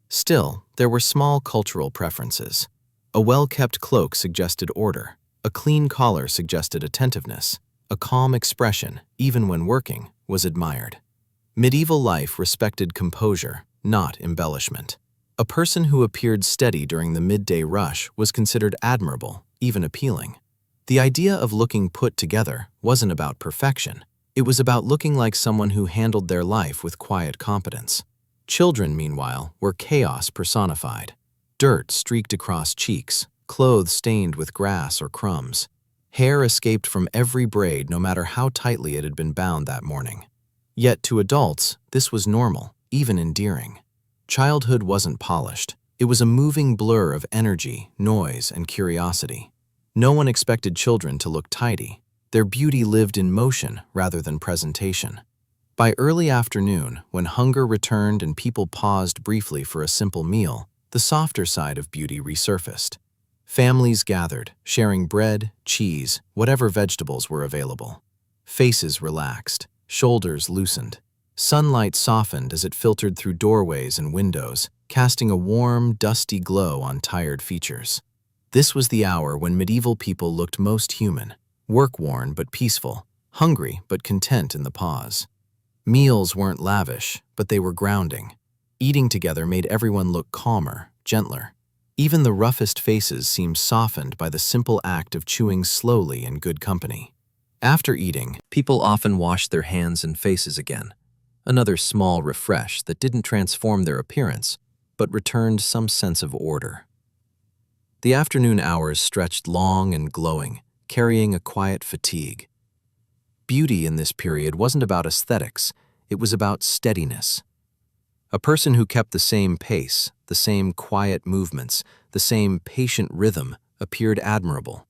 Still, there were small cultural preferences. A well-kept cloak suggested order. A clean collar suggested attentiveness. A calm expression, even when working, was admired. Medieval life respected composure, not embellishment. A person who appeared steady during the midday rush was considered admirable, even appealing. The idea of looking put together wasn't about perfection. It was about looking like someone who handled their life with quiet competence. Children, meanwhile, were chaos personified. Dirt streaked across cheeks, clothes stained with grass or crumbs. Hair escaped from every braid no matter how tightly it had been bound that morning. Yet to adults, this was normal, even endearing. Childhood wasn't polished. It was a moving blur of energy, noise, and curiosity. No one expected children to look tidy. Their beauty lived in motion rather than presentation. By early afternoon, when hunger returned and people paused briefly for a simple meal, the softer side of beauty resurfaced. Families gathered, sharing bread, cheese, whatever vegetables were available. Faces relaxed, shoulders loosened. Sunlight softened as it filtered through doorways and windows, casting a warm, dusty glow on tired features. This was the hour when medieval people looked most human, work-worn but peaceful, hungry but content in the pause. Meals weren't lavish, but they were grounding. Eating together made everyone look calmer, gentler. Even the roughest faces seemed softened by the simple act of chewing slowly in good company. After eating, people often washed their hands and faces again. Another small refresh that didn't transform their appearance, but returned some sense of order. The afternoon hours stretched long and glowing, carrying a quiet fatigue. Beauty in this period wasn't about aesthetics, it was about steadiness. A person who kept the same pace, the same quiet movements, the same patient rhythm appeared admirable.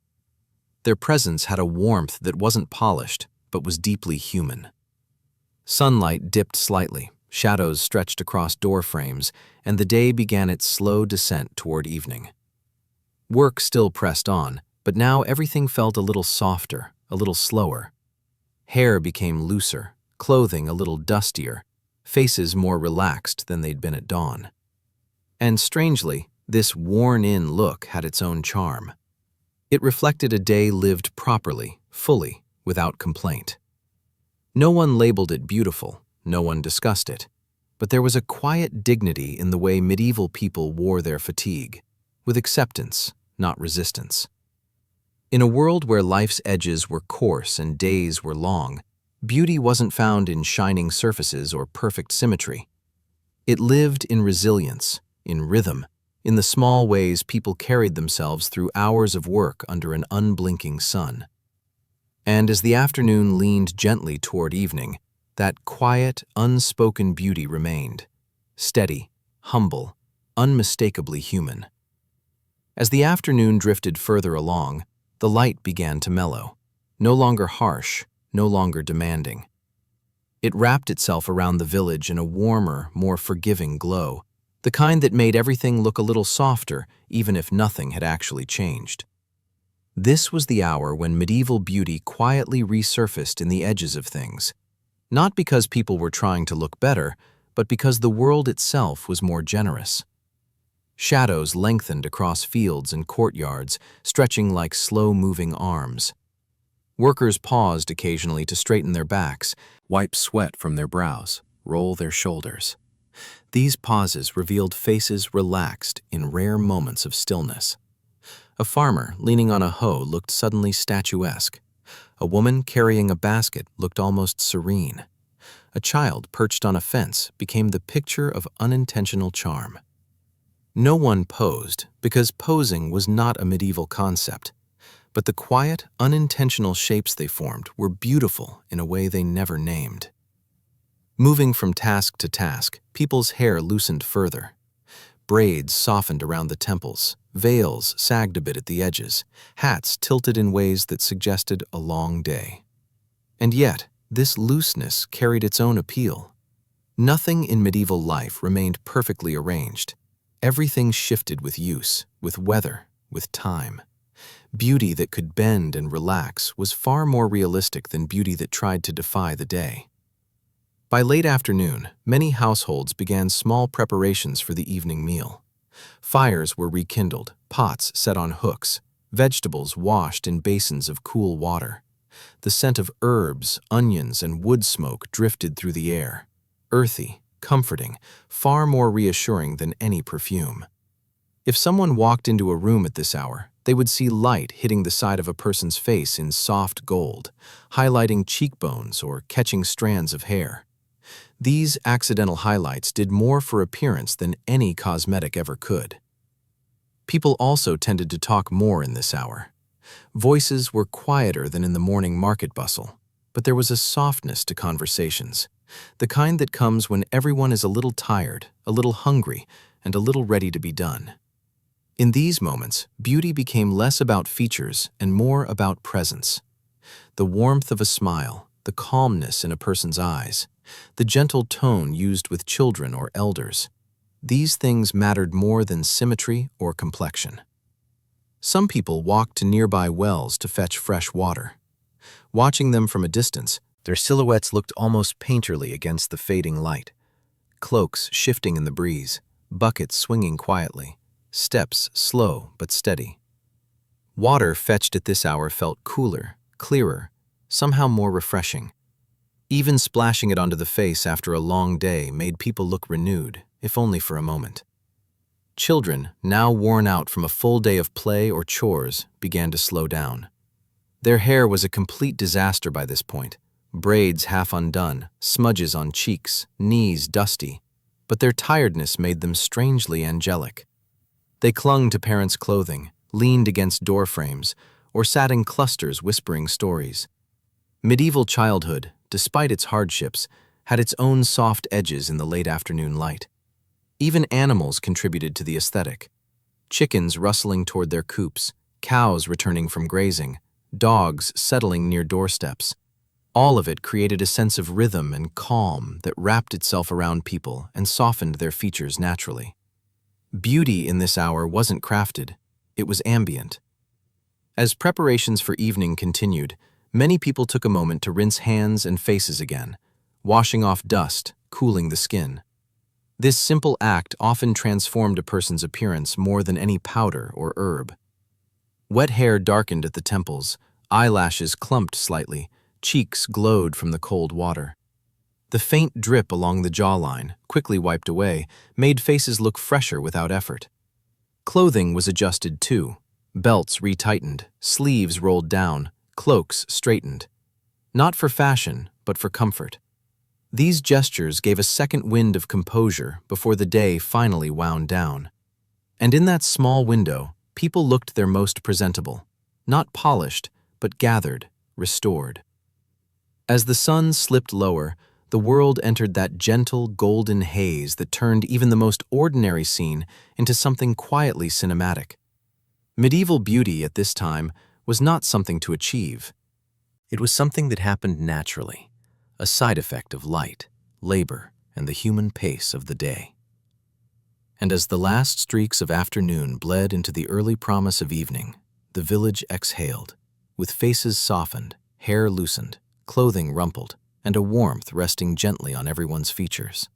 Their presence had a warmth that wasn't polished, but was deeply human. Sunlight dipped slightly, shadows stretched across door frames, and the day began its slow descent toward evening. Work still pressed on, but now everything felt a little softer, a little slower. Hair became looser, clothing a little dustier, faces more relaxed than they'd been at dawn. And strangely, this worn-in look had its own charm. It reflected a day lived properly, fully, without complaint. No one labeled it beautiful, no one discussed it, but there was a quiet dignity in the way medieval people wore their fatigue, with acceptance, not resistance. In a world where life's edges were coarse and days were long, beauty wasn't found in shining surfaces or perfect symmetry. It lived in resilience, in rhythm, in the small ways people carried themselves through hours of work under an unblinking sun. And as the afternoon leaned gently toward evening, that quiet, unspoken beauty remained, steady, humble, unmistakably human. As the afternoon drifted further along, the light began to mellow, no longer harsh, no longer demanding. It wrapped itself around the village in a warmer, more forgiving glow, the kind that made everything look a little softer, even if nothing had actually changed. This was the hour when medieval beauty quietly resurfaced in the edges of things, not because people were trying to look better, but because the world itself was more generous. Shadows lengthened across fields and courtyards, stretching like slow-moving arms. Workers paused occasionally to straighten their backs, wipe sweat from their brows, roll their shoulders. These pauses revealed faces relaxed in rare moments of stillness. A farmer leaning on a hoe looked suddenly statuesque. A woman carrying a basket looked almost serene. A child perched on a fence became the picture of unintentional charm. No one posed, because posing was not a medieval concept, but the quiet, unintentional shapes they formed were beautiful in a way they never named. Moving from task to task, people's hair loosened further. Braids softened around the temples, veils sagged a bit at the edges, hats tilted in ways that suggested a long day. And yet, this looseness carried its own appeal. Nothing in medieval life remained perfectly arranged. Everything shifted with use, with weather, with time. Beauty that could bend and relax was far more realistic than beauty that tried to defy the day. By late afternoon, many households began small preparations for the evening meal. Fires were rekindled, pots set on hooks, vegetables washed in basins of cool water. The scent of herbs, onions, and wood smoke drifted through the air, earthy, comforting, far more reassuring than any perfume. If someone walked into a room at this hour, they would see light hitting the side of a person's face in soft gold, highlighting cheekbones or catching strands of hair. These accidental highlights did more for appearance than any cosmetic ever could. People also tended to talk more in this hour. Voices were quieter than in the morning market bustle, but there was a softness to conversations, the kind that comes when everyone is a little tired, a little hungry, and a little ready to be done. In these moments, beauty became less about features and more about presence. The warmth of a smile, the calmness in a person's eyes, the gentle tone used with children or elders. These things mattered more than symmetry or complexion. Some people walked to nearby wells to fetch fresh water. Watching them from a distance, their silhouettes looked almost painterly against the fading light. Cloaks shifting in the breeze, buckets swinging quietly, steps slow but steady. Water fetched at this hour felt cooler, clearer, somehow more refreshing. Even splashing it onto the face after a long day made people look renewed, if only for a moment. Children, now worn out from a full day of play or chores, began to slow down. Their hair was a complete disaster by this point, braids half undone, smudges on cheeks, knees dusty. but their tiredness made them strangely angelic. They clung to parents' clothing, leaned against door frames, or sat in clusters whispering stories. Medieval childhood, despite its hardships, had its own soft edges in the late afternoon light. Even animals contributed to the aesthetic. Chickens rustling toward their coops, cows returning from grazing, dogs settling near doorsteps. All of it created a sense of rhythm and calm that wrapped itself around people and softened their features naturally. Beauty in this hour wasn't crafted, it was ambient. As preparations for evening continued, many people took a moment to rinse hands and faces again, washing off dust, cooling the skin. This simple act often transformed a person's appearance more than any powder or herb. Wet hair darkened at the temples, eyelashes clumped slightly, cheeks glowed from the cold water. The faint drip along the jawline, quickly wiped away, made faces look fresher without effort. Clothing was adjusted too. Belts retightened, sleeves rolled down, cloaks straightened. Not for fashion, but for comfort. These gestures gave a second wind of composure before the day finally wound down. And in that small window, people looked their most presentable, not polished, but gathered, restored. As the sun slipped lower, the world entered that gentle, golden haze that turned even the most ordinary scene into something quietly cinematic. Medieval beauty at this time was not something to achieve. It was something that happened naturally, a side effect of light, labor, and the human pace of the day. And as the last streaks of afternoon bled into the early promise of evening, the village exhaled, with faces softened, hair loosened, clothing rumpled, and a warmth resting gently on everyone's features.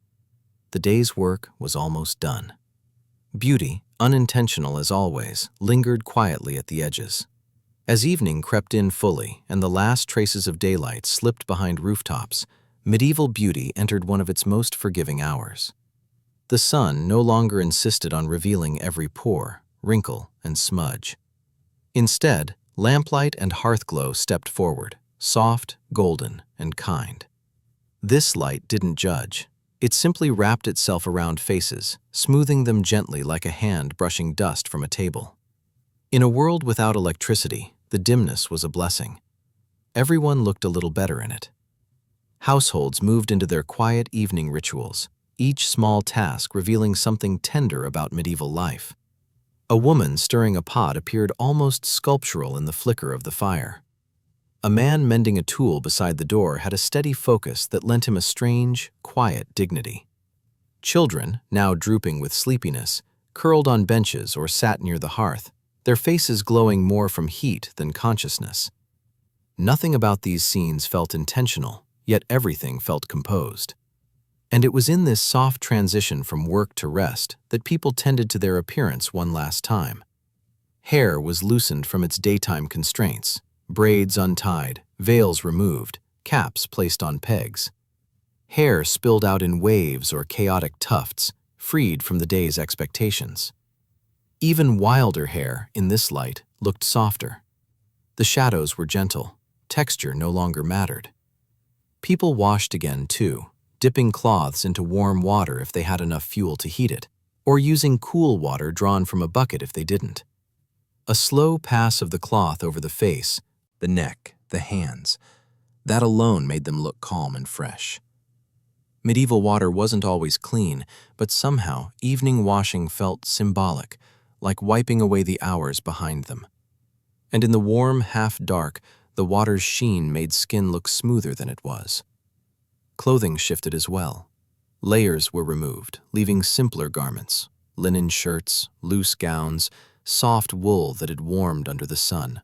The day's work was almost done. Beauty, unintentional as always, lingered quietly at the edges. As evening crept in fully and the last traces of daylight slipped behind rooftops, medieval beauty entered one of its most forgiving hours. The sun no longer insisted on revealing every pore, wrinkle, and smudge. Instead, lamplight and hearthglow stepped forward, soft, golden, and kind. This light didn't judge. It simply wrapped itself around faces, smoothing them gently like a hand brushing dust from a table. In a world without electricity, the dimness was a blessing. Everyone looked a little better in it. Households moved into their quiet evening rituals, each small task revealing something tender about medieval life. A woman stirring a pot appeared almost sculptural in the flicker of the fire. A man mending a tool beside the door had a steady focus that lent him a strange, quiet dignity. Children, now drooping with sleepiness, curled on benches or sat near the hearth, their faces glowing more from heat than consciousness. Nothing about these scenes felt intentional, yet everything felt composed. And it was in this soft transition from work to rest that people tended to their appearance one last time. Hair was loosened from its daytime constraints, braids untied, veils removed, caps placed on pegs. Hair spilled out in waves or chaotic tufts, freed from the day's expectations. Even wilder hair, in this light, looked softer. The shadows were gentle, texture no longer mattered. People washed again, too, dipping cloths into warm water if they had enough fuel to heat it, or using cool water drawn from a bucket if they didn't. A slow pass of the cloth over the face, the neck, the hands, that alone made them look calm and fresh. Medieval water wasn't always clean, but somehow evening washing felt symbolic, like wiping away the hours behind them. And in the warm half-dark, the water's sheen made skin look smoother than it was. Clothing shifted as well. Layers were removed, leaving simpler garments, linen shirts, loose gowns, soft wool that had warmed under the sun.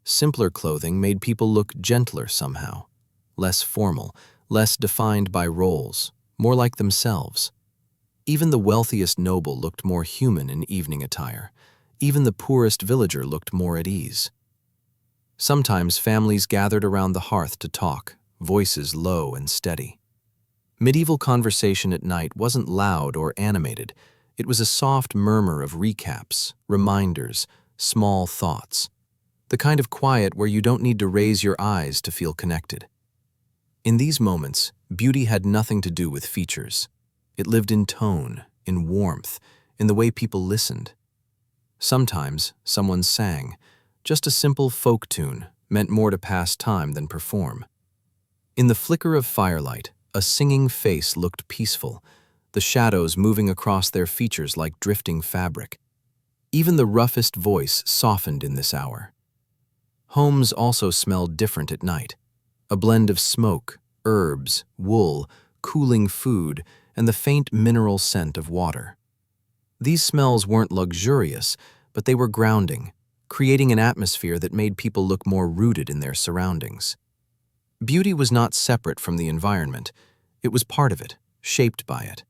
Simpler clothing made people look gentler somehow, less formal, less defined by roles, more like themselves. Even the wealthiest noble looked more human in evening attire. Even the poorest villager looked more at ease. Sometimes families gathered around the hearth to talk, voices low and steady. Medieval conversation at night wasn't loud or animated. It was a soft murmur of recaps, reminders, small thoughts. The kind of quiet where you don't need to raise your eyes to feel connected. In these moments, beauty had nothing to do with features. It lived in tone, in warmth, in the way people listened. Sometimes someone sang. Just a simple folk tune meant more to pass time than perform. In the flicker of firelight, a singing face looked peaceful, the shadows moving across their features like drifting fabric. Even the roughest voice softened in this hour. Homes also smelled different at night, a blend of smoke, herbs, wool, cooling food, and the faint mineral scent of water. These smells weren't luxurious, but they were grounding, creating an atmosphere that made people look more rooted in their surroundings. Beauty was not separate from the environment. It was part of it, shaped by it.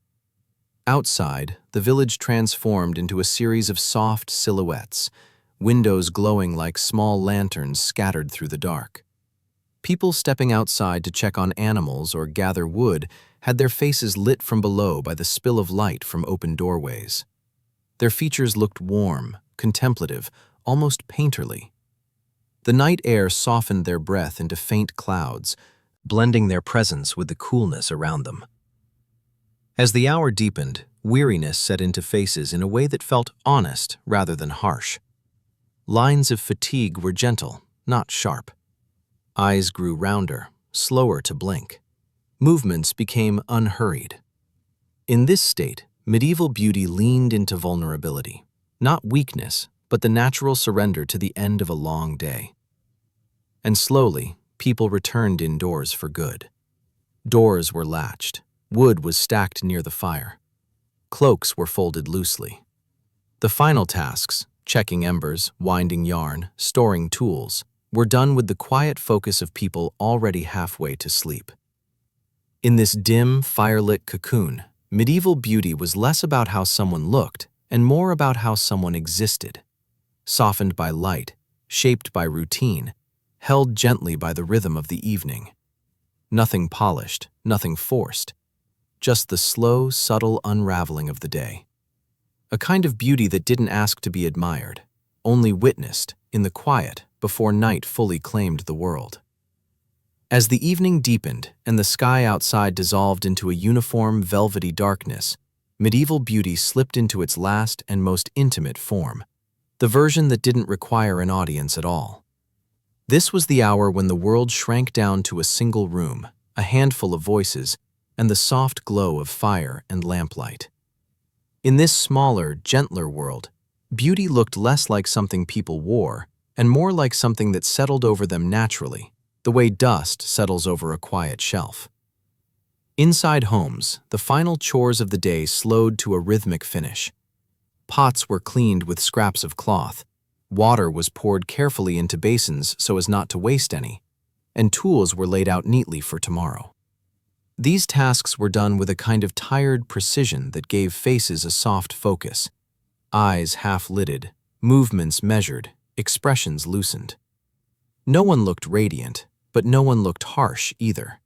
Outside, the village transformed into a series of soft silhouettes, windows glowing like small lanterns scattered through the dark. People stepping outside to check on animals or gather wood had their faces lit from below by the spill of light from open doorways. Their features looked warm, contemplative, almost painterly. The night air softened their breath into faint clouds, blending their presence with the coolness around them. As the hour deepened, weariness set into faces in a way that felt honest rather than harsh. Lines of fatigue were gentle, not sharp. Eyes grew rounder, slower to blink. Movements became unhurried. In this state, medieval beauty leaned into vulnerability, not weakness, but the natural surrender to the end of a long day. And slowly, people returned indoors for good. Doors were latched. Wood was stacked near the fire. Cloaks were folded loosely. The final tasks, checking embers, winding yarn, storing tools, were done with the quiet focus of people already halfway to sleep. In this dim, firelit cocoon, medieval beauty was less about how someone looked and more about how someone existed. Softened by light, shaped by routine, held gently by the rhythm of the evening. Nothing polished, nothing forced. Just the slow, subtle unraveling of the day. A kind of beauty that didn't ask to be admired, only witnessed in the quiet before night fully claimed the world. As the evening deepened and the sky outside dissolved into a uniform, velvety darkness, medieval beauty slipped into its last and most intimate form, the version that didn't require an audience at all. This was the hour when the world shrank down to a single room, a handful of voices, and the soft glow of fire and lamplight. In this smaller, gentler world, beauty looked less like something people wore and more like something that settled over them naturally, the way dust settles over a quiet shelf. Inside homes, the final chores of the day slowed to a rhythmic finish. Pots were cleaned with scraps of cloth, water was poured carefully into basins so as not to waste any, and tools were laid out neatly for tomorrow. These tasks were done with a kind of tired precision that gave faces a soft focus, eyes half-lidded, movements measured, expressions loosened. No one looked radiant, but no one looked harsh either.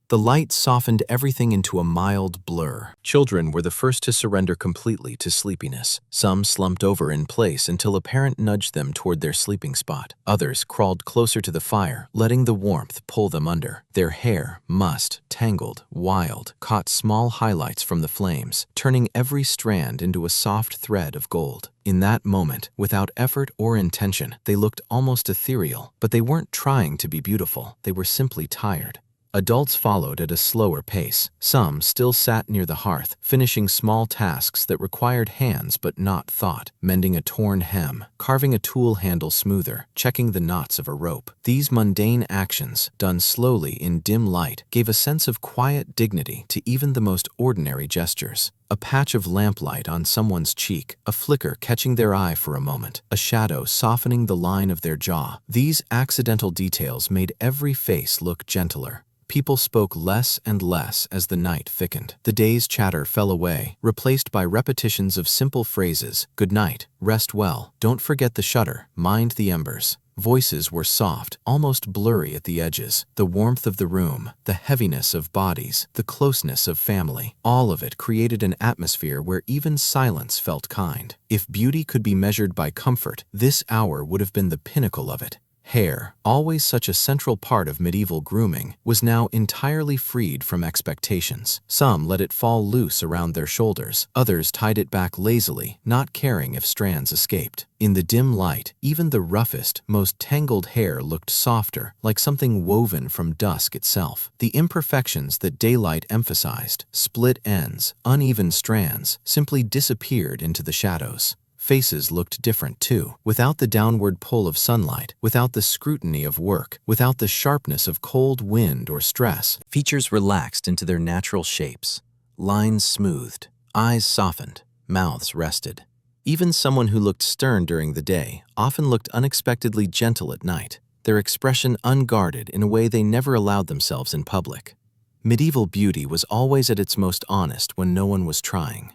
The light softened everything into a mild blur. Children were the first to surrender completely to sleepiness. Some slumped over in place until a parent nudged them toward their sleeping spot. Others crawled closer to the fire, letting the warmth pull them under. Their hair, mussed, tangled, wild, caught small highlights from the flames, turning every strand into a soft thread of gold. In that moment, without effort or intention, they looked almost ethereal, but they weren't trying to be beautiful. They were simply tired. Adults followed at a slower pace. Some still sat near the hearth, finishing small tasks that required hands but not thought, mending a torn hem, carving a tool handle smoother, checking the knots of a rope. These mundane actions, done slowly in dim light, gave a sense of quiet dignity to even the most ordinary gestures. A patch of lamplight on someone's cheek, a flicker catching their eye for a moment, a shadow softening the line of their jaw. These accidental details made every face look gentler. People spoke less and less as the night thickened. The day's chatter fell away, replaced by repetitions of simple phrases: good night, rest well, don't forget the shutter, mind the embers. Voices were soft, almost blurry at the edges. The warmth of the room, the heaviness of bodies, the closeness of family, all of it created an atmosphere where even silence felt kind. If beauty could be measured by comfort, this hour would have been the pinnacle of it. Hair, always such a central part of medieval grooming, was now entirely freed from expectations. Some let it fall loose around their shoulders, others tied it back lazily, not caring if strands escaped. In the dim light, even the roughest, most tangled hair looked softer, like something woven from dusk itself. The imperfections that daylight emphasized, split ends, uneven strands, simply disappeared into the shadows. Faces looked different too, without the downward pull of sunlight, without the scrutiny of work, without the sharpness of cold wind or stress. Features relaxed into their natural shapes, lines smoothed, eyes softened, mouths rested. Even someone who looked stern during the day often looked unexpectedly gentle at night, their expression unguarded in a way they never allowed themselves in public. Medieval beauty was always at its most honest when no one was trying.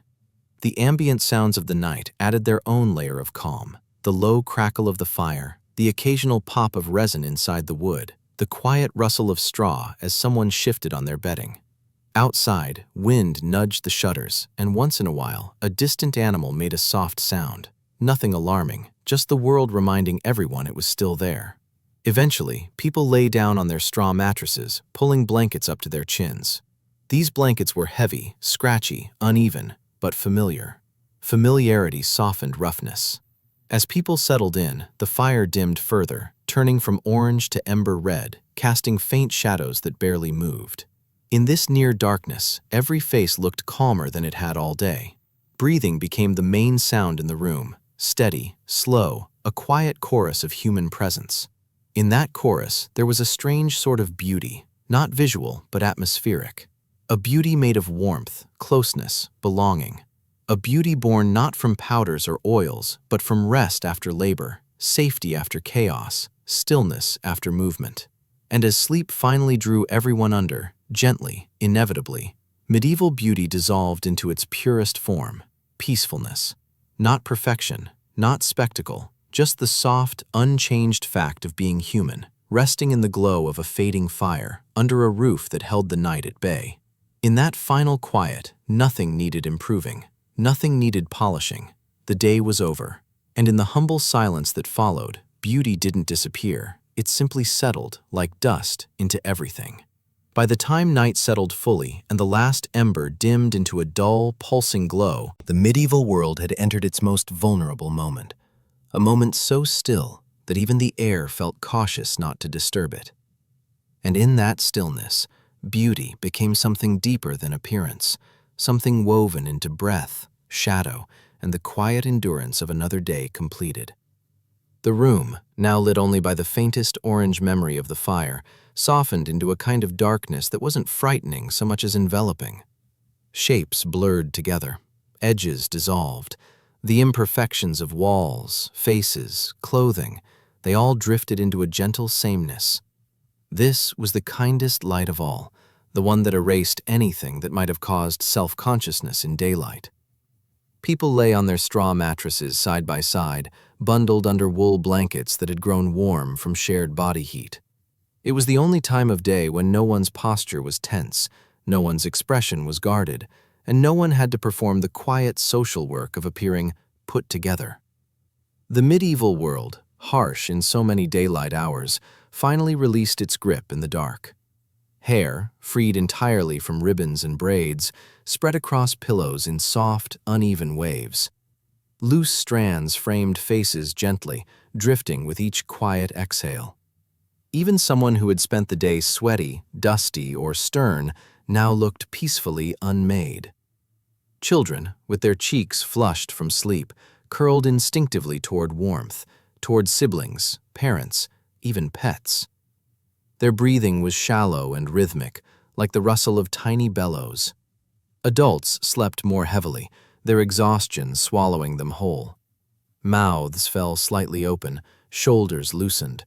The ambient sounds of the night added their own layer of calm. The low crackle of the fire, the occasional pop of resin inside the wood, the quiet rustle of straw as someone shifted on their bedding. Outside, wind nudged the shutters, and once in a while, a distant animal made a soft sound. Nothing alarming, just the world reminding everyone it was still there. Eventually, people lay down on their straw mattresses, pulling blankets up to their chins. These blankets were heavy, scratchy, uneven, but familiar. Familiarity softened roughness. As people settled in, the fire dimmed further, turning from orange to ember red, casting faint shadows that barely moved. In this near darkness, every face looked calmer than it had all day. Breathing became the main sound in the room, steady, slow, a quiet chorus of human presence. In that chorus, there was a strange sort of beauty, not visual but atmospheric. A beauty made of warmth, closeness, belonging. A beauty born not from powders or oils, but from rest after labor, safety after chaos, stillness after movement. And as sleep finally drew everyone under, gently, inevitably, medieval beauty dissolved into its purest form, peacefulness. Not perfection, not spectacle, just the soft, unchanged fact of being human, resting in the glow of a fading fire, under a roof that held the night at bay. In that final quiet, nothing needed improving, nothing needed polishing. The day was over, and in the humble silence that followed, beauty didn't disappear, it simply settled, like dust, into everything. By the time night settled fully and the last ember dimmed into a dull, pulsing glow, the medieval world had entered its most vulnerable moment, a moment so still that even the air felt cautious not to disturb it. And in that stillness, beauty became something deeper than appearance, something woven into breath, shadow, and the quiet endurance of another day completed. The room, now lit only by the faintest orange memory of the fire, softened into a kind of darkness that wasn't frightening so much as enveloping. Shapes blurred together, edges dissolved, the imperfections of walls, faces, clothing, they all drifted into a gentle sameness. This was the kindest light of all, the one that erased anything that might have caused self-consciousness in daylight. People lay on their straw mattresses side by side, bundled under wool blankets that had grown warm from shared body heat. It was the only time of day when no one's posture was tense, no one's expression was guarded, and no one had to perform the quiet social work of appearing put together. The medieval world, harsh in so many daylight hours, finally released its grip in the dark. Hair, freed entirely from ribbons and braids, spread across pillows in soft, uneven waves. Loose strands framed faces gently, drifting with each quiet exhale. Even someone who had spent the day sweaty, dusty, or stern now looked peacefully unmade. Children, with their cheeks flushed from sleep, curled instinctively toward warmth, toward siblings, parents, even pets. Their breathing was shallow and rhythmic, like the rustle of tiny bellows. Adults slept more heavily, their exhaustion swallowing them whole. Mouths fell slightly open, shoulders loosened.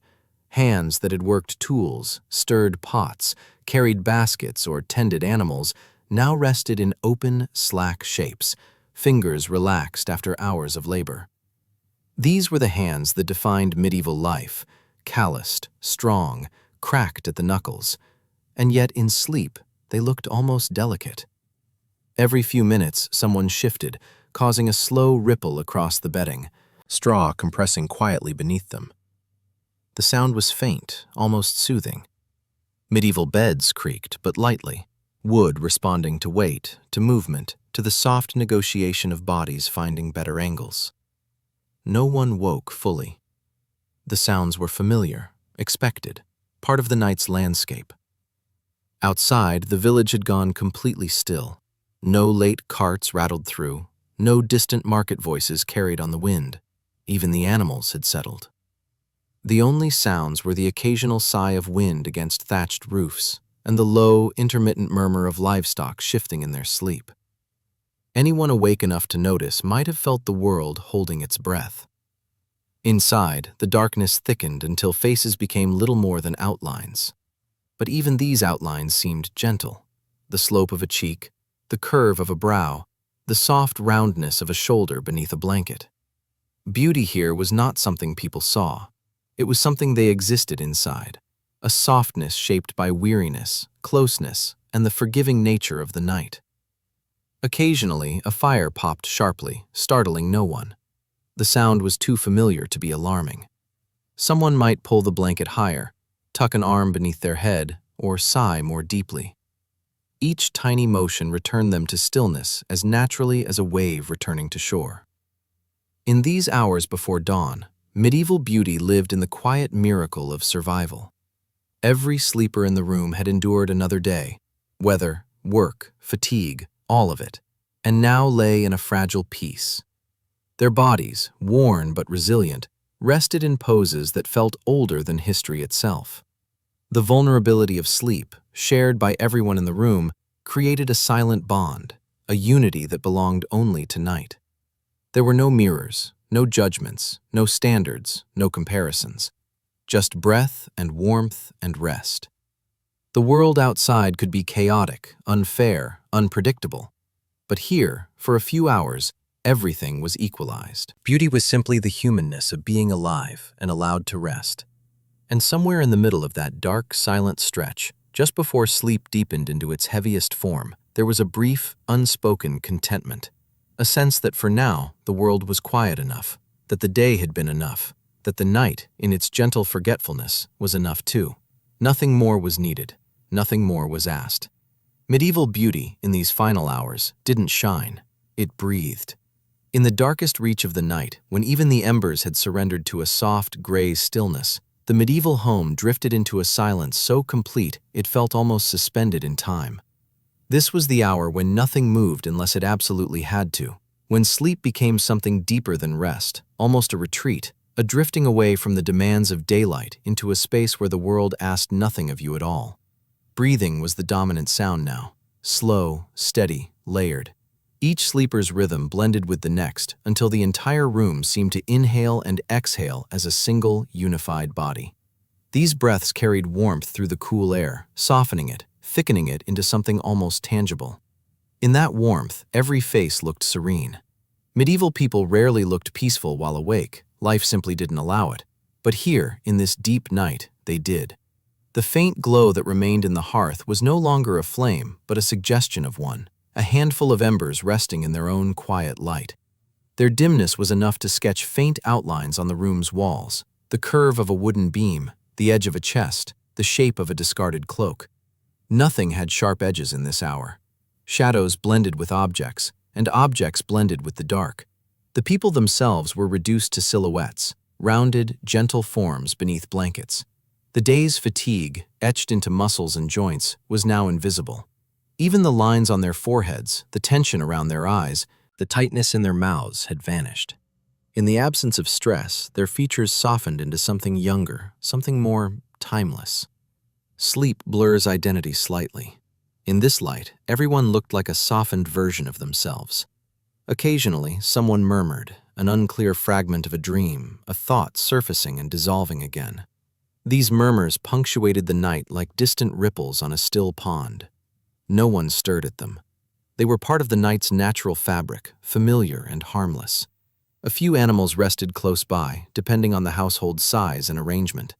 Hands that had worked tools, stirred pots, carried baskets, or tended animals now rested in open, slack shapes, fingers relaxed after hours of labor. These were the hands that defined medieval life, calloused, strong, cracked at the knuckles, and yet in sleep they looked almost delicate. Every few minutes someone shifted, causing a slow ripple across the bedding, straw compressing quietly beneath them. The sound was faint, almost soothing. Medieval beds creaked, but lightly, wood responding to weight, to movement, to the soft negotiation of bodies finding better angles. No one woke fully. The sounds were familiar, expected, part of the night's landscape. Outside, the village had gone completely still. No late carts rattled through, no distant market voices carried on the wind. Even the animals had settled. The only sounds were the occasional sigh of wind against thatched roofs and the low, intermittent murmur of livestock shifting in their sleep. Anyone awake enough to notice might have felt the world holding its breath. Inside, the darkness thickened until faces became little more than outlines. But even these outlines seemed gentle. The slope of a cheek, the curve of a brow, the soft roundness of a shoulder beneath a blanket. Beauty here was not something people saw. It was something they existed inside, a softness shaped by weariness, closeness, and the forgiving nature of the night. Occasionally, a fire popped sharply, startling no one. The sound was too familiar to be alarming. Someone might pull the blanket higher, tuck an arm beneath their head, or sigh more deeply. Each tiny motion returned them to stillness as naturally as a wave returning to shore. In these hours before dawn, medieval beauty lived in the quiet miracle of survival. Every sleeper in the room had endured another day, weather, work, fatigue, all of it, and now lay in a fragile peace. Their bodies, worn but resilient, rested in poses that felt older than history itself. The vulnerability of sleep, shared by everyone in the room, created a silent bond, a unity that belonged only to night. There were no mirrors, no judgments, no standards, no comparisons. Just breath and warmth and rest. The world outside could be chaotic, unfair, unpredictable. But here, for a few hours, everything was equalized. Beauty was simply the humanness of being alive and allowed to rest. And somewhere in the middle of that dark, silent stretch, just before sleep deepened into its heaviest form, there was a brief, unspoken contentment. A sense that for now, the world was quiet enough, that the day had been enough, that the night, in its gentle forgetfulness, was enough too. Nothing more was needed, nothing more was asked. Medieval beauty, in these final hours, didn't shine, it breathed. In the darkest reach of the night, when even the embers had surrendered to a soft, gray stillness, the medieval home drifted into a silence so complete it felt almost suspended in time. This was the hour when nothing moved unless it absolutely had to, when sleep became something deeper than rest, almost a retreat, a drifting away from the demands of daylight into a space where the world asked nothing of you at all. Breathing was the dominant sound now, slow, steady, layered. Each sleeper's rhythm blended with the next until the entire room seemed to inhale and exhale as a single, unified body. These breaths carried warmth through the cool air, softening it, thickening it into something almost tangible. In that warmth, every face looked serene. Medieval people rarely looked peaceful while awake, life simply didn't allow it. But here, in this deep night, they did. The faint glow that remained in the hearth was no longer a flame, but a suggestion of one, a handful of embers resting in their own quiet light. Their dimness was enough to sketch faint outlines on the room's walls, the curve of a wooden beam, the edge of a chest, the shape of a discarded cloak. Nothing had sharp edges in this hour. Shadows blended with objects, and objects blended with the dark. The people themselves were reduced to silhouettes, rounded, gentle forms beneath blankets. The day's fatigue, etched into muscles and joints, was now invisible. Even the lines on their foreheads, the tension around their eyes, the tightness in their mouths had vanished. In the absence of stress, their features softened into something younger, something more timeless. Sleep blurs identity slightly. In this light, everyone looked like a softened version of themselves. Occasionally, someone murmured, an unclear fragment of a dream, a thought surfacing and dissolving again. These murmurs punctuated the night like distant ripples on a still pond. No one stirred at them. They were part of the night's natural fabric, familiar and harmless. A few animals rested close by, depending on the household's size and arrangement.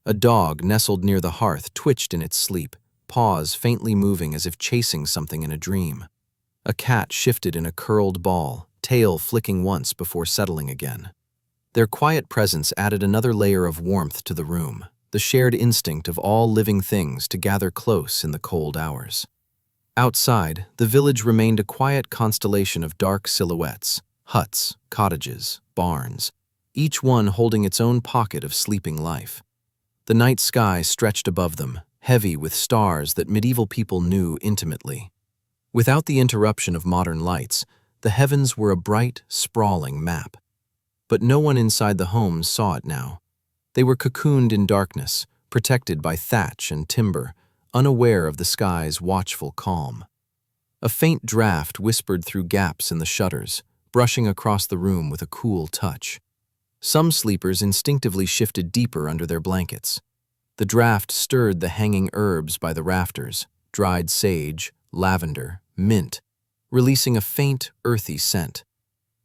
A dog nestled near the hearth twitched in its sleep, paws faintly moving as if chasing something in a dream. A cat shifted in a curled ball, tail flicking once before settling again. Their quiet presence added another layer of warmth to the room, the shared instinct of all living things to gather close in the cold hours. Outside, the village remained a quiet constellation of dark silhouettes, huts, cottages, barns, each one holding its own pocket of sleeping life. The night sky stretched above them, heavy with stars that medieval people knew intimately. Without the interruption of modern lights, the heavens were a bright, sprawling map. But no one inside the homes saw it now. They were cocooned in darkness, protected by thatch and timber, unaware of the sky's watchful calm. A faint draft whispered through gaps in the shutters, brushing across the room with a cool touch. Some sleepers instinctively shifted deeper under their blankets. The draft stirred the hanging herbs by the rafters, dried sage, lavender, mint, releasing a faint, earthy scent.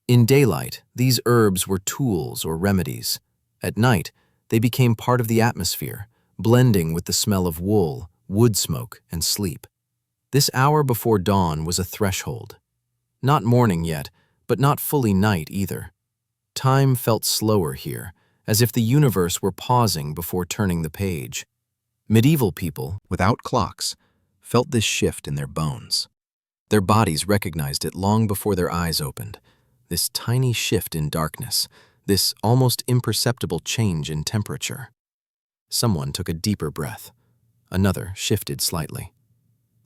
In daylight, these herbs were tools or remedies. At night, they became part of the atmosphere, blending with the smell of wool, wood smoke, and sleep. This hour before dawn was a threshold. Not morning yet, but not fully night either. Time felt slower here, as if the universe were pausing before turning the page. Medieval people, without clocks, felt this shift in their bones. Their bodies recognized it long before their eyes opened. This tiny shift in darkness, this almost imperceptible change in temperature. Someone took a deeper breath. Another shifted slightly.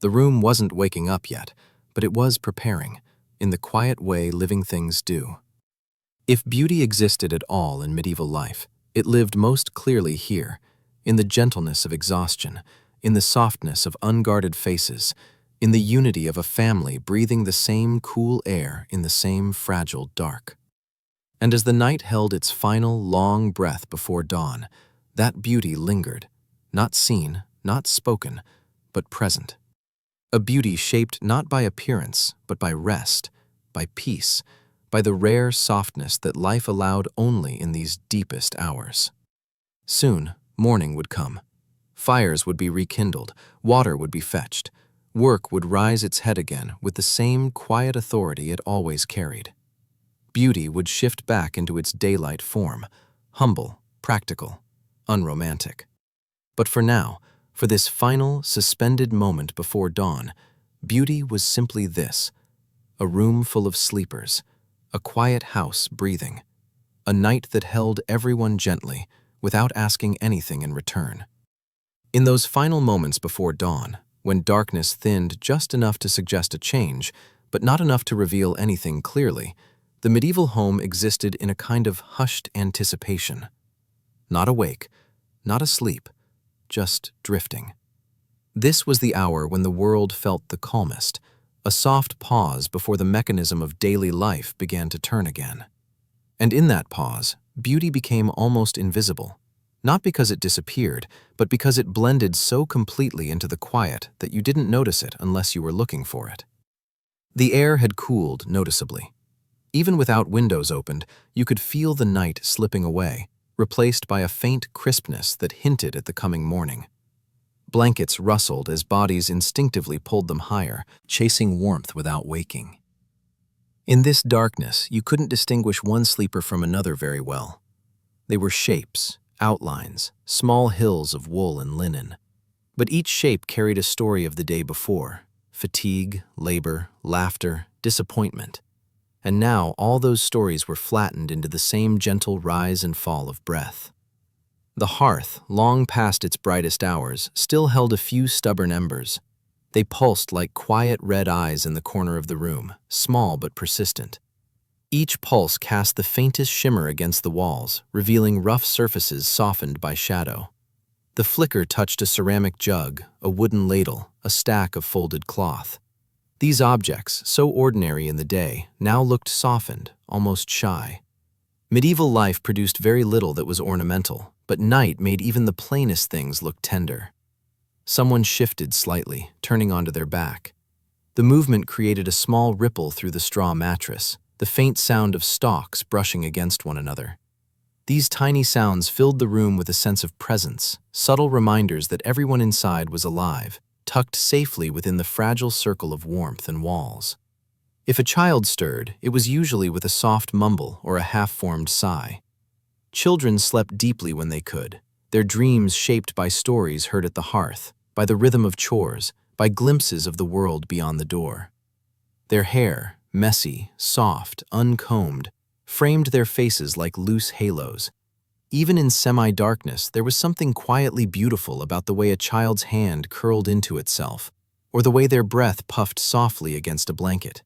The room wasn't waking up yet, but it was preparing, in the quiet way living things do. If beauty existed at all in medieval life, it lived most clearly here, in the gentleness of exhaustion, in the softness of unguarded faces, in the unity of a family breathing the same cool air in the same fragile dark. And as the night held its final, long breath before dawn, that beauty lingered, not seen, not spoken, but present. A beauty shaped not by appearance, but by rest, by peace, by the rare softness that life allowed only in these deepest hours. Soon, morning would come. Fires would be rekindled, water would be fetched. Work would rise its head again with the same quiet authority it always carried. Beauty would shift back into its daylight form, humble, practical, unromantic. But for now, for this final, suspended moment before dawn, beauty was simply this: a room full of sleepers, a quiet house breathing, a night that held everyone gently, without asking anything in return. In those final moments before dawn, when darkness thinned just enough to suggest a change, but not enough to reveal anything clearly, the medieval home existed in a kind of hushed anticipation. Not awake, not asleep, just drifting. This was the hour when the world felt the calmest, a soft pause before the mechanism of daily life began to turn again. And in that pause, beauty became almost invisible, not because it disappeared, but because it blended so completely into the quiet that you didn't notice it unless you were looking for it. The air had cooled noticeably. Even without windows opened, you could feel the night slipping away, replaced by a faint crispness that hinted at the coming morning. Blankets rustled as bodies instinctively pulled them higher, chasing warmth without waking. In this darkness, you couldn't distinguish one sleeper from another very well. They were shapes, outlines, small hills of wool and linen. But each shape carried a story of the day before: fatigue, labor, laughter, disappointment. And now all those stories were flattened into the same gentle rise and fall of breath. The hearth, long past its brightest hours, still held a few stubborn embers. They pulsed like quiet red eyes in the corner of the room, small but persistent. Each pulse cast the faintest shimmer against the walls, revealing rough surfaces softened by shadow. The flicker touched a ceramic jug, a wooden ladle, a stack of folded cloth. These objects, so ordinary in the day, now looked softened, almost shy. Medieval life produced very little that was ornamental, but night made even the plainest things look tender. Someone shifted slightly, turning onto their back. The movement created a small ripple through the straw mattress, the faint sound of stalks brushing against one another. These tiny sounds filled the room with a sense of presence, subtle reminders that everyone inside was alive, tucked safely within the fragile circle of warmth and walls. If a child stirred, it was usually with a soft mumble or a half-formed sigh. Children slept deeply when they could, their dreams shaped by stories heard at the hearth, by the rhythm of chores, by glimpses of the world beyond the door. Their hair, messy, soft, uncombed, framed their faces like loose halos. Even in semi-darkness, there was something quietly beautiful about the way a child's hand curled into itself, or the way their breath puffed softly against a blanket.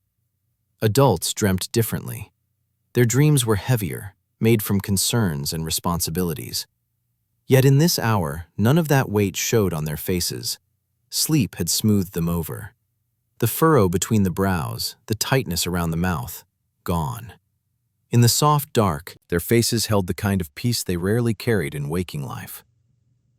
Adults dreamt differently. Their dreams were heavier, made from concerns and responsibilities. Yet in this hour, none of that weight showed on their faces. Sleep had smoothed them over. The furrow between the brows, the tightness around the mouth, gone. In the soft dark, their faces held the kind of peace they rarely carried in waking life.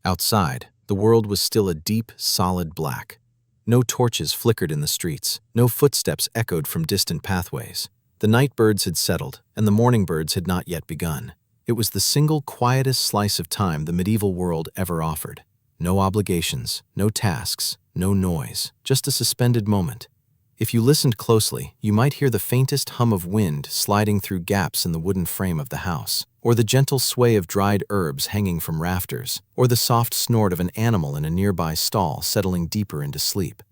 Outside, the world was still a deep, solid black. No torches flickered in the streets, no footsteps echoed from distant pathways. The night birds had settled, and the morning birds had not yet begun. It was the single quietest slice of time the medieval world ever offered. No obligations, no tasks, no noise, just a suspended moment. If you listened closely, you might hear the faintest hum of wind sliding through gaps in the wooden frame of the house, or the gentle sway of dried herbs hanging from rafters, or the soft snort of an animal in a nearby stall settling deeper into sleep.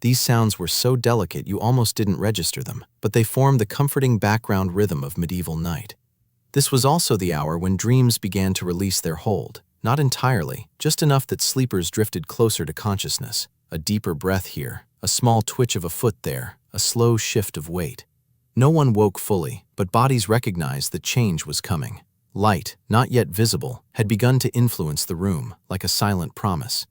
These sounds were so delicate you almost didn't register them, but they formed the comforting background rhythm of medieval night. This was also the hour when dreams began to release their hold, not entirely, just enough that sleepers drifted closer to consciousness. A deeper breath here, a small twitch of a foot there, a slow shift of weight. No one woke fully, but bodies recognized that change was coming. Light, not yet visible, had begun to influence the room, like a silent promise.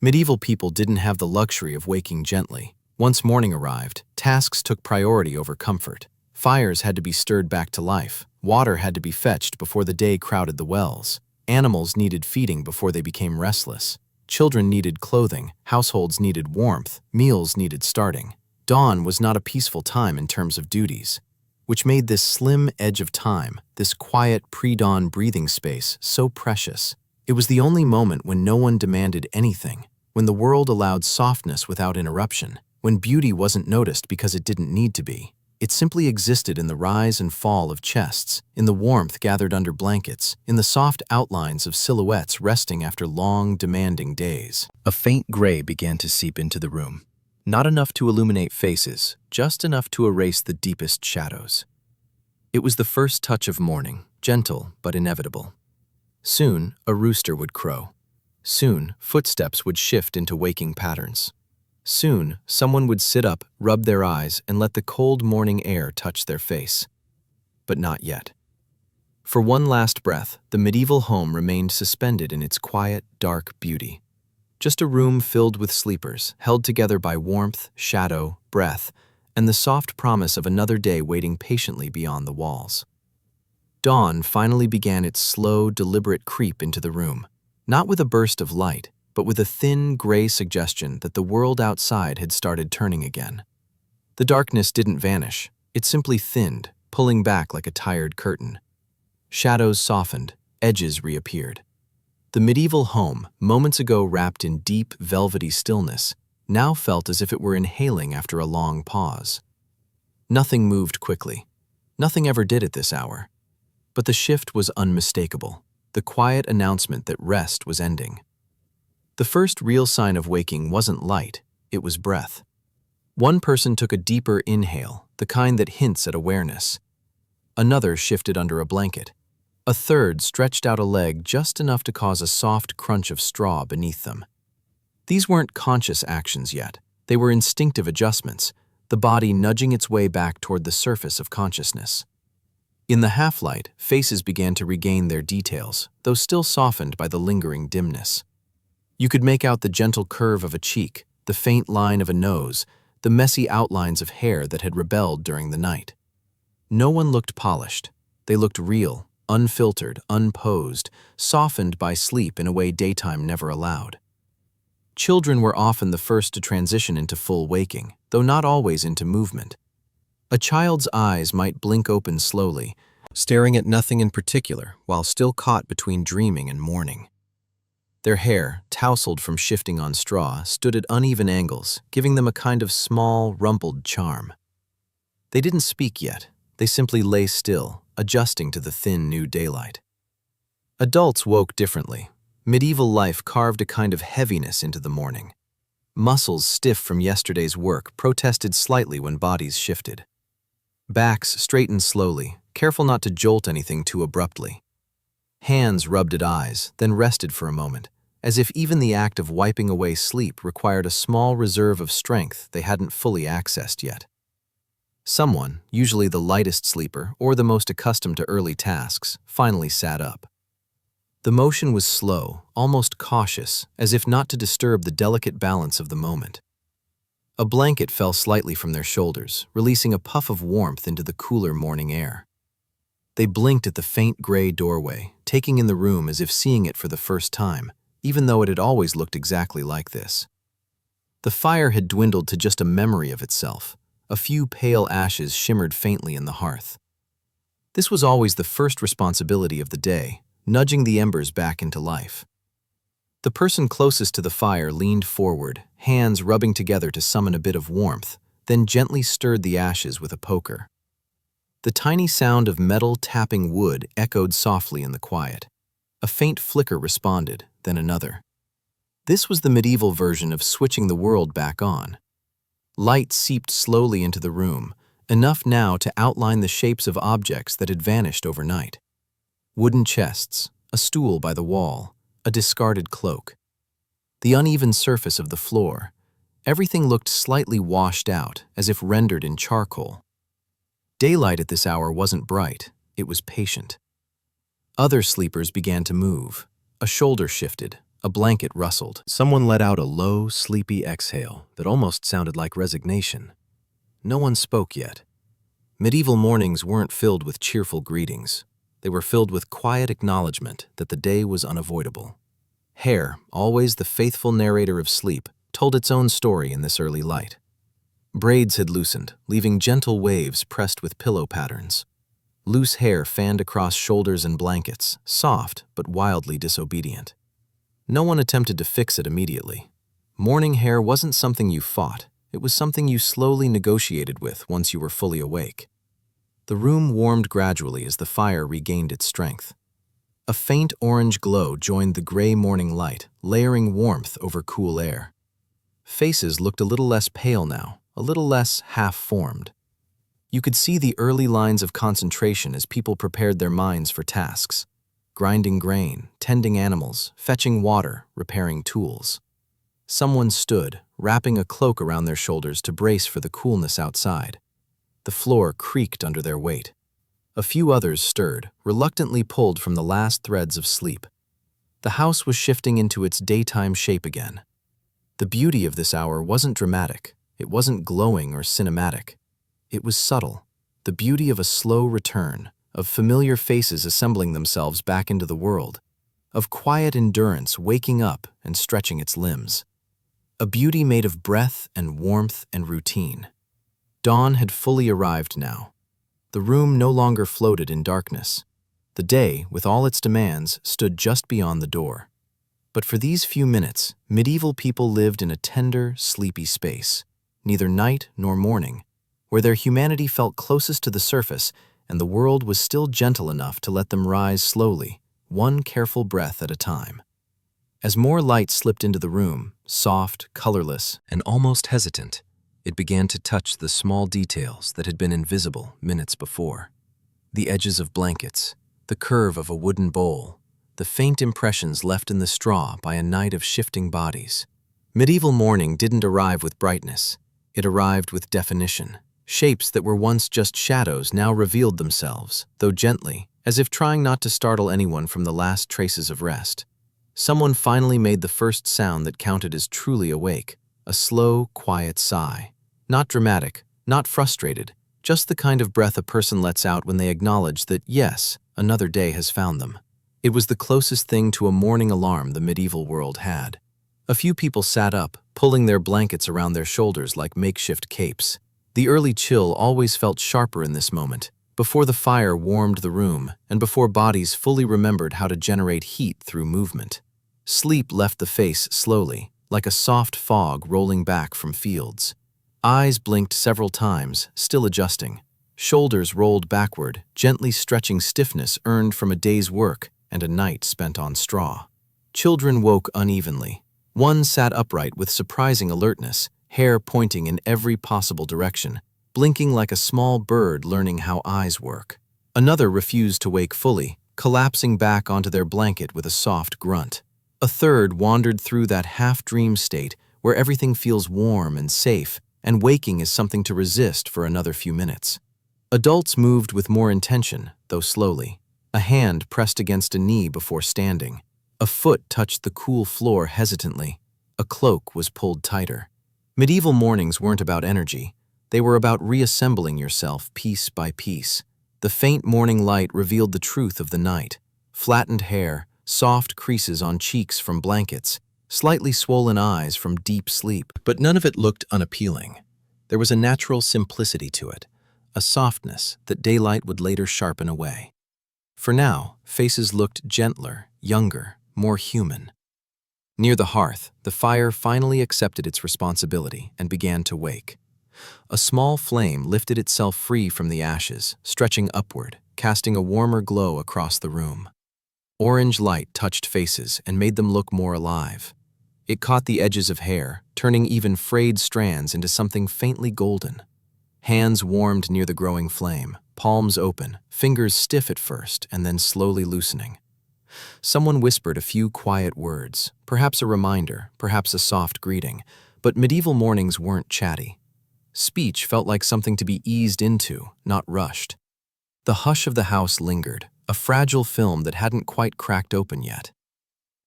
Medieval people didn't have the luxury of waking gently. Once morning arrived, tasks took priority over comfort. Fires had to be stirred back to life. Water had to be fetched before the day crowded the wells. Animals needed feeding before they became restless. Children needed clothing, households needed warmth, meals needed starting. Dawn was not a peaceful time in terms of duties, which made this slim edge of time, this quiet pre-dawn breathing space, so precious. It was the only moment when no one demanded anything, when the world allowed softness without interruption, when beauty wasn't noticed because it didn't need to be. It simply existed in the rise and fall of chests, in the warmth gathered under blankets, in the soft outlines of silhouettes resting after long, demanding days. A faint gray began to seep into the room. Not enough to illuminate faces, just enough to erase the deepest shadows. It was the first touch of morning, gentle but inevitable. Soon, a rooster would crow. Soon, footsteps would shift into waking patterns. Soon, someone would sit up, rub their eyes, and let the cold morning air touch their face. But not yet. For one last breath, the medieval home remained suspended in its quiet, dark beauty. Just a room filled with sleepers, held together by warmth, shadow, breath, and the soft promise of another day waiting patiently beyond the walls. Dawn finally began its slow, deliberate creep into the room, not with a burst of light, but with a thin, gray suggestion that the world outside had started turning again. The darkness didn't vanish, it simply thinned, pulling back like a tired curtain. Shadows softened, edges reappeared. The medieval home, moments ago wrapped in deep, velvety stillness, now felt as if it were inhaling after a long pause. Nothing moved quickly. Nothing ever did at this hour. But the shift was unmistakable, the quiet announcement that rest was ending. The first real sign of waking wasn't light, it was breath. One person took a deeper inhale, the kind that hints at awareness. Another shifted under a blanket. A third stretched out a leg just enough to cause a soft crunch of straw beneath them. These weren't conscious actions yet. They were instinctive adjustments, the body nudging its way back toward the surface of consciousness. In the half-light, faces began to regain their details, though still softened by the lingering dimness. You could make out the gentle curve of a cheek, the faint line of a nose, the messy outlines of hair that had rebelled during the night. No one looked polished. They looked real, unfiltered, unposed, softened by sleep in a way daytime never allowed. Children were often the first to transition into full waking, though not always into movement. A child's eyes might blink open slowly, staring at nothing in particular while still caught between dreaming and mourning. Their hair, tousled from shifting on straw, stood at uneven angles, giving them a kind of small, rumpled charm. They didn't speak yet. They simply lay still, adjusting to the thin new daylight. Adults woke differently. Medieval life carved a kind of heaviness into the morning. Muscles stiff from yesterday's work protested slightly when bodies shifted. Backs straightened slowly, careful not to jolt anything too abruptly. Hands rubbed at eyes, then rested for a moment, as if even the act of wiping away sleep required a small reserve of strength they hadn't fully accessed yet. Someone, usually the lightest sleeper or the most accustomed to early tasks, finally sat up. The motion was slow, almost cautious, as if not to disturb the delicate balance of the moment. A blanket fell slightly from their shoulders, releasing a puff of warmth into the cooler morning air. They blinked at the faint gray doorway, taking in the room as if seeing it for the first time, even though it had always looked exactly like this. The fire had dwindled to just a memory of itself. A few pale ashes shimmered faintly in the hearth. This was always the first responsibility of the day, nudging the embers back into life. The person closest to the fire leaned forward, hands rubbing together to summon a bit of warmth, then gently stirred the ashes with a poker. The tiny sound of metal tapping wood echoed softly in the quiet. A faint flicker responded, then another. This was the medieval version of switching the world back on. Light seeped slowly into the room, enough now to outline the shapes of objects that had vanished overnight. Wooden chests, a stool by the wall, a discarded cloak. The uneven surface of the floor. Everything looked slightly washed out, as if rendered in charcoal. Daylight at this hour wasn't bright, it was patient. Other sleepers began to move. A shoulder shifted, a blanket rustled. Someone let out a low, sleepy exhale that almost sounded like resignation. No one spoke yet. Medieval mornings weren't filled with cheerful greetings. They were filled with quiet acknowledgement that the day was unavoidable. Hair, always the faithful narrator of sleep, told its own story in this early light. Braids had loosened, leaving gentle waves pressed with pillow patterns. Loose hair fanned across shoulders and blankets, soft but wildly disobedient. No one attempted to fix it immediately. Morning hair wasn't something you fought. It was something you slowly negotiated with once you were fully awake. The room warmed gradually as the fire regained its strength. A faint orange glow joined the gray morning light, layering warmth over cool air. Faces looked a little less pale now, a little less half-formed. You could see the early lines of concentration as people prepared their minds for tasks. Grinding grain, tending animals, fetching water, repairing tools. Someone stood, wrapping a cloak around their shoulders to brace for the coolness outside. The floor creaked under their weight. A few others stirred, reluctantly pulled from the last threads of sleep. The house was shifting into its daytime shape again. The beauty of this hour wasn't dramatic. It wasn't glowing or cinematic. It was subtle, the beauty of a slow return, of familiar faces assembling themselves back into the world, of quiet endurance waking up and stretching its limbs. A beauty made of breath and warmth and routine. Dawn had fully arrived now. The room no longer floated in darkness. The day, with all its demands, stood just beyond the door. But for these few minutes, medieval people lived in a tender, sleepy space, neither night nor morning, where their humanity felt closest to the surface and the world was still gentle enough to let them rise slowly, one careful breath at a time. As more light slipped into the room, soft, colorless, and almost hesitant, it began to touch the small details that had been invisible minutes before. The edges of blankets, the curve of a wooden bowl, the faint impressions left in the straw by a night of shifting bodies. Medieval morning didn't arrive with brightness. It arrived with definition. Shapes that were once just shadows now revealed themselves, though gently, as if trying not to startle anyone from the last traces of rest. Someone finally made the first sound that counted as truly awake, a slow, quiet sigh. Not dramatic, not frustrated, just the kind of breath a person lets out when they acknowledge that, yes, another day has found them. It was the closest thing to a morning alarm the medieval world had. A few people sat up, pulling their blankets around their shoulders like makeshift capes. The early chill always felt sharper in this moment, before the fire warmed the room and before bodies fully remembered how to generate heat through movement. Sleep left the face slowly, like a soft fog rolling back from fields. Eyes blinked several times, still adjusting. Shoulders rolled backward, gently stretching stiffness earned from a day's work, and a night spent on straw. Children woke unevenly. One sat upright with surprising alertness, hair pointing in every possible direction, blinking like a small bird learning how eyes work. Another refused to wake fully, collapsing back onto their blanket with a soft grunt. A third wandered through that half-dream state where everything feels warm and safe, and waking is something to resist for another few minutes. Adults moved with more intention, though slowly. A hand pressed against a knee before standing. A foot touched the cool floor hesitantly. A cloak was pulled tighter. Medieval mornings weren't about energy. They were about reassembling yourself piece by piece. The faint morning light revealed the truth of the night. Flattened hair, soft creases on cheeks from blankets, slightly swollen eyes from deep sleep. But none of it looked unappealing. There was a natural simplicity to it, a softness that daylight would later sharpen away. For now, faces looked gentler, younger, more human. Near the hearth, the fire finally accepted its responsibility and began to wake. A small flame lifted itself free from the ashes, stretching upward, casting a warmer glow across the room. Orange light touched faces and made them look more alive. It caught the edges of hair, turning even frayed strands into something faintly golden. Hands warmed near the growing flame, palms open, fingers stiff at first and then slowly loosening. Someone whispered a few quiet words, perhaps a reminder, perhaps a soft greeting, but medieval mornings weren't chatty. Speech felt like something to be eased into, not rushed. The hush of the house lingered, a fragile film that hadn't quite cracked open yet.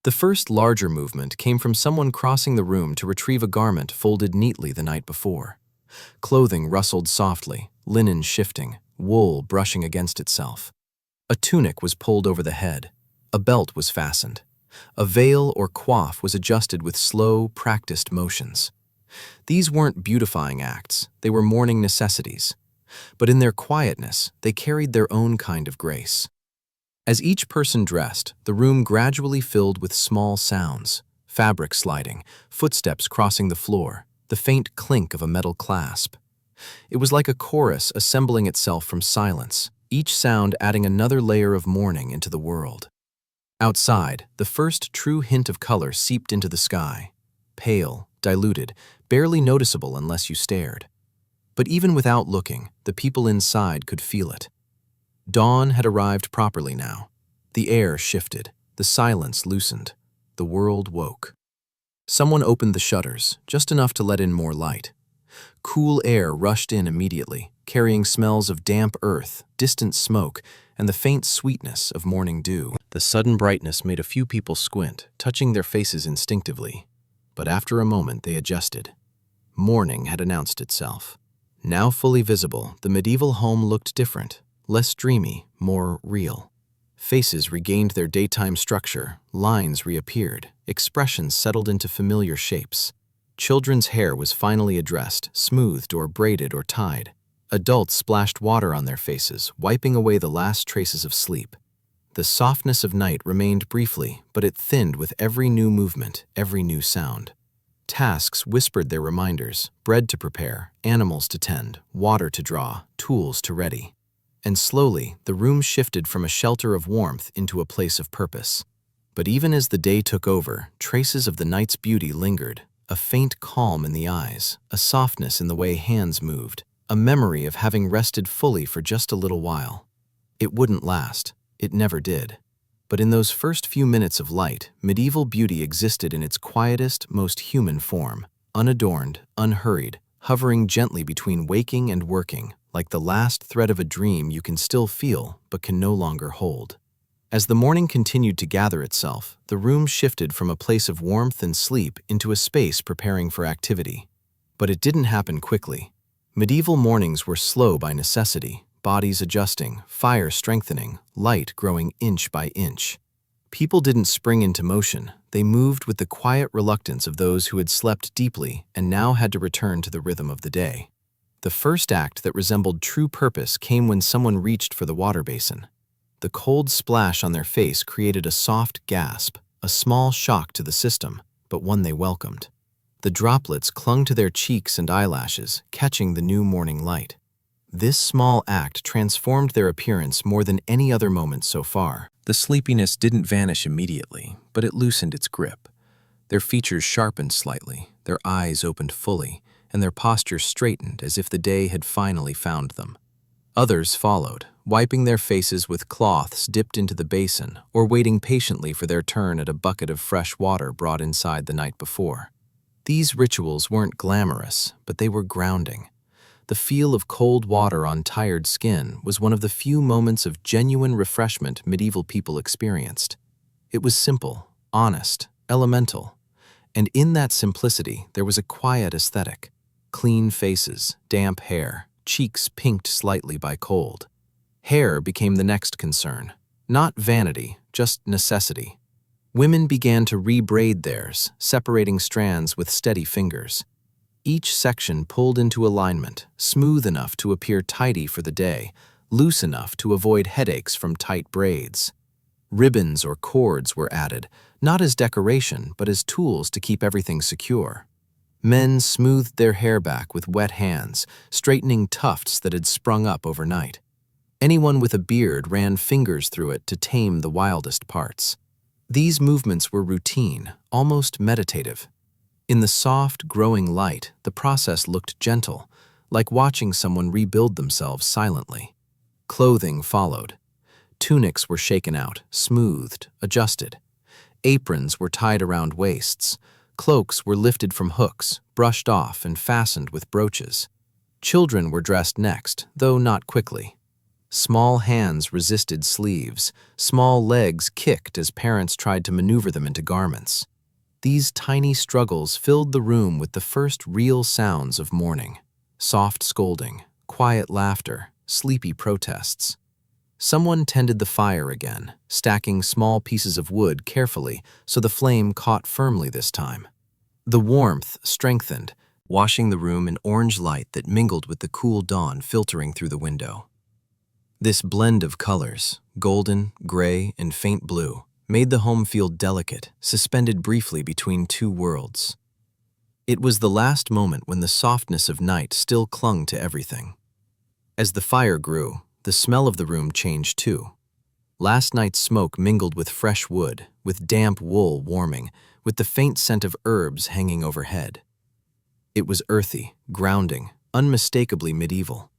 The first larger movement came from someone crossing the room to retrieve a garment folded neatly the night before. Clothing rustled softly, linen shifting, wool brushing against itself. A tunic was pulled over the head. A belt was fastened. A veil or coif was adjusted with slow, practiced motions. These weren't beautifying acts, they were mourning necessities. But in their quietness, they carried their own kind of grace. As each person dressed, the room gradually filled with small sounds, fabric sliding, footsteps crossing the floor, the faint clink of a metal clasp. It was like a chorus assembling itself from silence, each sound adding another layer of mourning into the world. Outside, the first true hint of color seeped into the sky, pale, diluted, barely noticeable unless you stared. But even without looking, the people inside could feel it. Dawn had arrived properly now. The air shifted, the silence loosened, the world woke. Someone opened the shutters, just enough to let in more light. Cool air rushed in immediately, carrying smells of damp earth, distant smoke, and the faint sweetness of morning dew. The sudden brightness made a few people squint, touching their faces instinctively. But after a moment they adjusted. Morning had announced itself. Now fully visible, the medieval home looked different, less dreamy, more real. Faces regained their daytime structure, lines reappeared, expressions settled into familiar shapes. Children's hair was finally addressed, smoothed or braided or tied. Adults splashed water on their faces, wiping away the last traces of sleep. The softness of night remained briefly, but it thinned with every new movement, every new sound. Tasks whispered their reminders, bread to prepare, animals to tend, water to draw, tools to ready. And slowly, the room shifted from a shelter of warmth into a place of purpose. But even as the day took over, traces of the night's beauty lingered, a faint calm in the eyes, a softness in the way hands moved, a memory of having rested fully for just a little while. It wouldn't last. It never did. But in those first few minutes of light, medieval beauty existed in its quietest, most human form, unadorned, unhurried, hovering gently between waking and working, like the last thread of a dream you can still feel but can no longer hold. As the morning continued to gather itself, the room shifted from a place of warmth and sleep into a space preparing for activity. But it didn't happen quickly. Medieval mornings were slow by necessity, bodies adjusting, fire strengthening, light growing inch by inch. People didn't spring into motion, they moved with the quiet reluctance of those who had slept deeply and now had to return to the rhythm of the day. The first act that resembled true purpose came when someone reached for the water basin. The cold splash on their face created a soft gasp, a small shock to the system, but one they welcomed. The droplets clung to their cheeks and eyelashes, catching the new morning light. This small act transformed their appearance more than any other moment so far. The sleepiness didn't vanish immediately, but it loosened its grip. Their features sharpened slightly, their eyes opened fully, and their postures straightened as if the day had finally found them. Others followed, wiping their faces with cloths dipped into the basin or waiting patiently for their turn at a bucket of fresh water brought inside the night before. These rituals weren't glamorous, but they were grounding. The feel of cold water on tired skin was one of the few moments of genuine refreshment medieval people experienced. It was simple, honest, elemental, and in that simplicity there was a quiet aesthetic. Clean faces, damp hair, cheeks pinked slightly by cold. Hair became the next concern. Not vanity, just necessity. Women began to re-braid theirs, separating strands with steady fingers. Each section pulled into alignment, smooth enough to appear tidy for the day, loose enough to avoid headaches from tight braids. Ribbons or cords were added, not as decoration, but as tools to keep everything secure. Men smoothed their hair back with wet hands, straightening tufts that had sprung up overnight. Anyone with a beard ran fingers through it to tame the wildest parts. These movements were routine, almost meditative. In the soft, growing light, the process looked gentle, like watching someone rebuild themselves silently. Clothing followed. Tunics were shaken out, smoothed, adjusted. Aprons were tied around waists. Cloaks were lifted from hooks, brushed off, and fastened with brooches. Children were dressed next, though not quickly. Small hands resisted sleeves. Small legs kicked as parents tried to maneuver them into garments. These tiny struggles filled the room with the first real sounds of morning. Soft scolding, quiet laughter, sleepy protests. Someone tended the fire again, stacking small pieces of wood carefully so the flame caught firmly this time. The warmth strengthened, washing the room in orange light that mingled with the cool dawn filtering through the window. This blend of colors, golden, gray, and faint blue, made the home feel delicate, suspended briefly between two worlds. It was the last moment when the softness of night still clung to everything. As the fire grew, the smell of the room changed too. Last night's smoke mingled with fresh wood, with damp wool warming, with the faint scent of herbs hanging overhead. It was earthy, grounding, unmistakably medieval.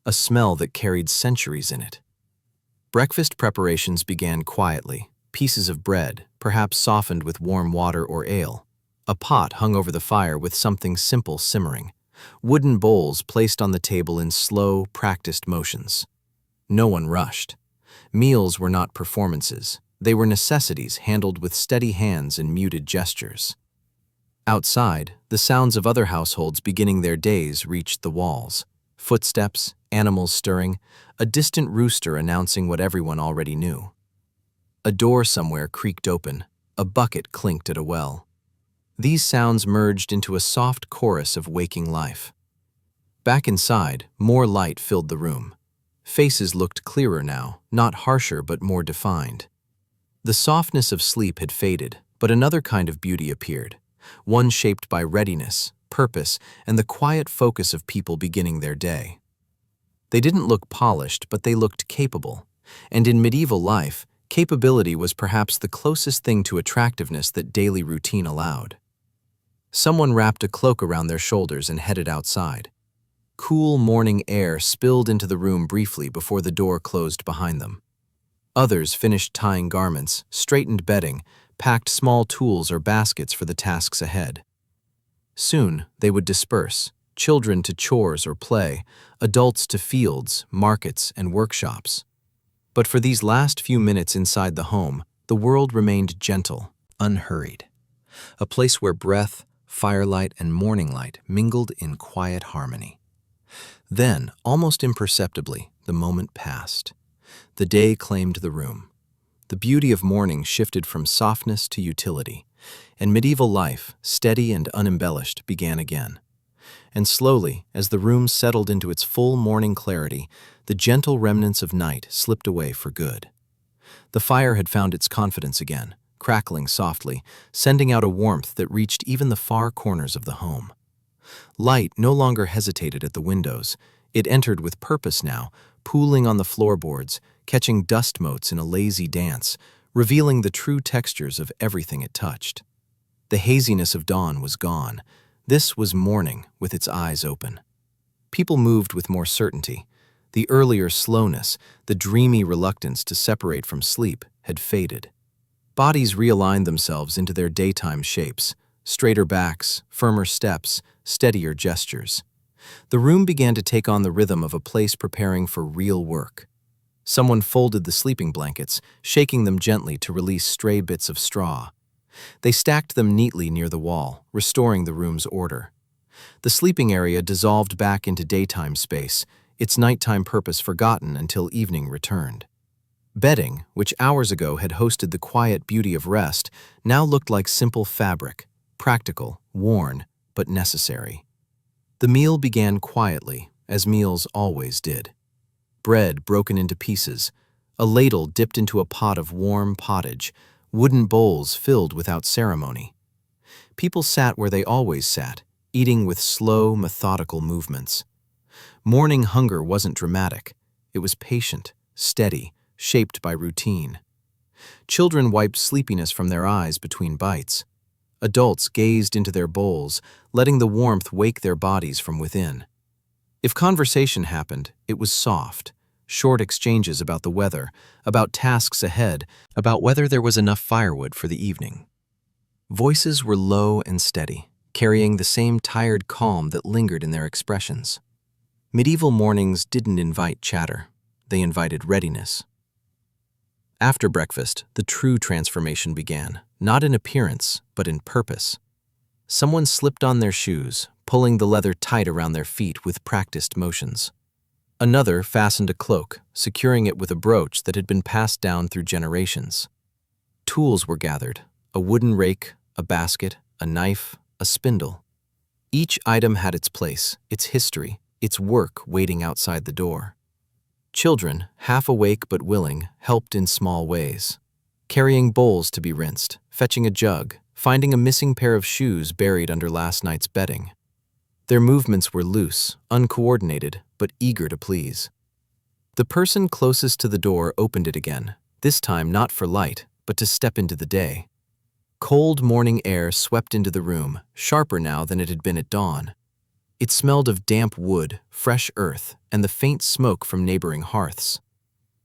A smell that carried centuries in it. Breakfast preparations began quietly. Pieces of bread, perhaps softened with warm water or ale. A pot hung over the fire with something simple simmering. Wooden bowls placed on the table in slow, practiced motions. No one rushed. Meals were not performances. They were necessities handled with steady hands and muted gestures. Outside, the sounds of other households beginning their days reached the walls. Footsteps, animals stirring, a distant rooster announcing what everyone already knew. A door somewhere creaked open, a bucket clinked at a well. These sounds merged into a soft chorus of waking life. Back inside, more light filled the room. Faces looked clearer now, not harsher but more defined. The softness of sleep had faded, but another kind of beauty appeared, one shaped by readiness, purpose, and the quiet focus of people beginning their day. They didn't look polished, but they looked capable, and in medieval life, capability was perhaps the closest thing to attractiveness that daily routine allowed. Someone wrapped a cloak around their shoulders and headed outside. Cool morning air spilled into the room briefly before the door closed behind them. Others finished tying garments, straightened bedding, packed small tools or baskets for the tasks ahead. Soon they would disperse, children to chores or play, adults to fields, markets, and workshops. But for these last few minutes inside the home, the world remained gentle, unhurried. A place where breath, firelight, and morning light mingled in quiet harmony. Then, almost imperceptibly, the moment passed. The day claimed the room. The beauty of morning shifted from softness to utility, and medieval life, steady and unembellished, began again. And slowly, as the room settled into its full morning clarity, the gentle remnants of night slipped away for good. The fire had found its confidence again, crackling softly, sending out a warmth that reached even the far corners of the home. Light no longer hesitated at the windows. It entered with purpose now, pooling on the floorboards, catching dust motes in a lazy dance, revealing the true textures of everything it touched. The haziness of dawn was gone. This was morning with its eyes open. People moved with more certainty. The earlier slowness, the dreamy reluctance to separate from sleep, had faded. Bodies realigned themselves into their daytime shapes, straighter backs, firmer steps, steadier gestures. The room began to take on the rhythm of a place preparing for real work. Someone folded the sleeping blankets, shaking them gently to release stray bits of straw. They stacked them neatly near the wall, restoring the room's order. The sleeping area dissolved back into daytime space, its nighttime purpose forgotten until evening returned. Bedding, which hours ago had hosted the quiet beauty of rest, now looked like simple fabric, practical, worn, but necessary. The meal began quietly, as meals always did. Bread broken into pieces, a ladle dipped into a pot of warm pottage, wooden bowls filled without ceremony. People sat where they always sat, eating with slow, methodical movements. Morning hunger wasn't dramatic. It was patient, steady, shaped by routine. Children wiped sleepiness from their eyes between bites. Adults gazed into their bowls, letting the warmth wake their bodies from within. If conversation happened, it was soft, short exchanges about the weather, about tasks ahead, about whether there was enough firewood for the evening. Voices were low and steady, carrying the same tired calm that lingered in their expressions. Medieval mornings didn't invite chatter. They invited readiness. After breakfast, the true transformation began, not in appearance, but in purpose. Someone slipped on their shoes, pulling the leather tight around their feet with practiced motions. Another fastened a cloak, securing it with a brooch that had been passed down through generations. Tools were gathered, a wooden rake, a basket, a knife, a spindle. Each item had its place, its history, its work waiting outside the door. Children, half awake but willing, helped in small ways. Carrying bowls to be rinsed, fetching a jug, finding a missing pair of shoes buried under last night's bedding. Their movements were loose, uncoordinated, but eager to please. The person closest to the door opened it again, this time not for light, but to step into the day. Cold morning air swept into the room, sharper now than it had been at dawn. It smelled of damp wood, fresh earth, and the faint smoke from neighboring hearths.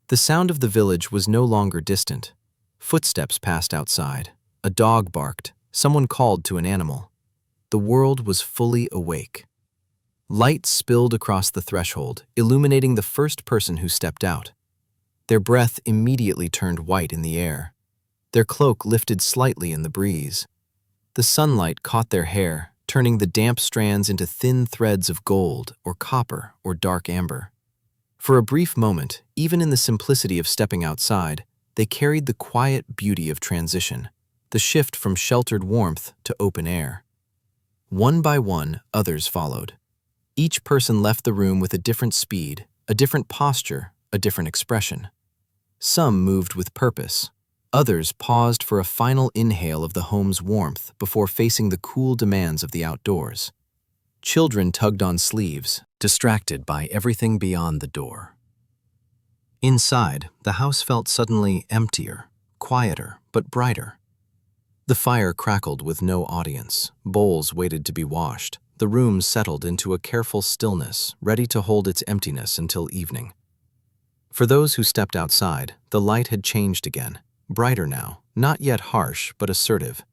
The sound of the village was no longer distant. Footsteps passed outside. A dog barked. Someone called to an animal. The world was fully awake. Light spilled across the threshold, illuminating the first person who stepped out. Their breath immediately turned white in the air. Their cloak lifted slightly in the breeze. The sunlight caught their hair, turning the damp strands into thin threads of gold or copper or dark amber. For a brief moment, even in the simplicity of stepping outside, they carried the quiet beauty of transition, the shift from sheltered warmth to open air. One by one, others followed. Each person left the room with a different speed, a different posture, a different expression. Some moved with purpose. Others paused for a final inhale of the home's warmth before facing the cool demands of the outdoors. Children tugged on sleeves, distracted by everything beyond the door. Inside, the house felt suddenly emptier, quieter, but brighter. The fire crackled with no audience. Bowls waited to be washed. The room settled into a careful stillness, ready to hold its emptiness until evening. For those who stepped outside, the light had changed again. Brighter now, not yet harsh, but assertive.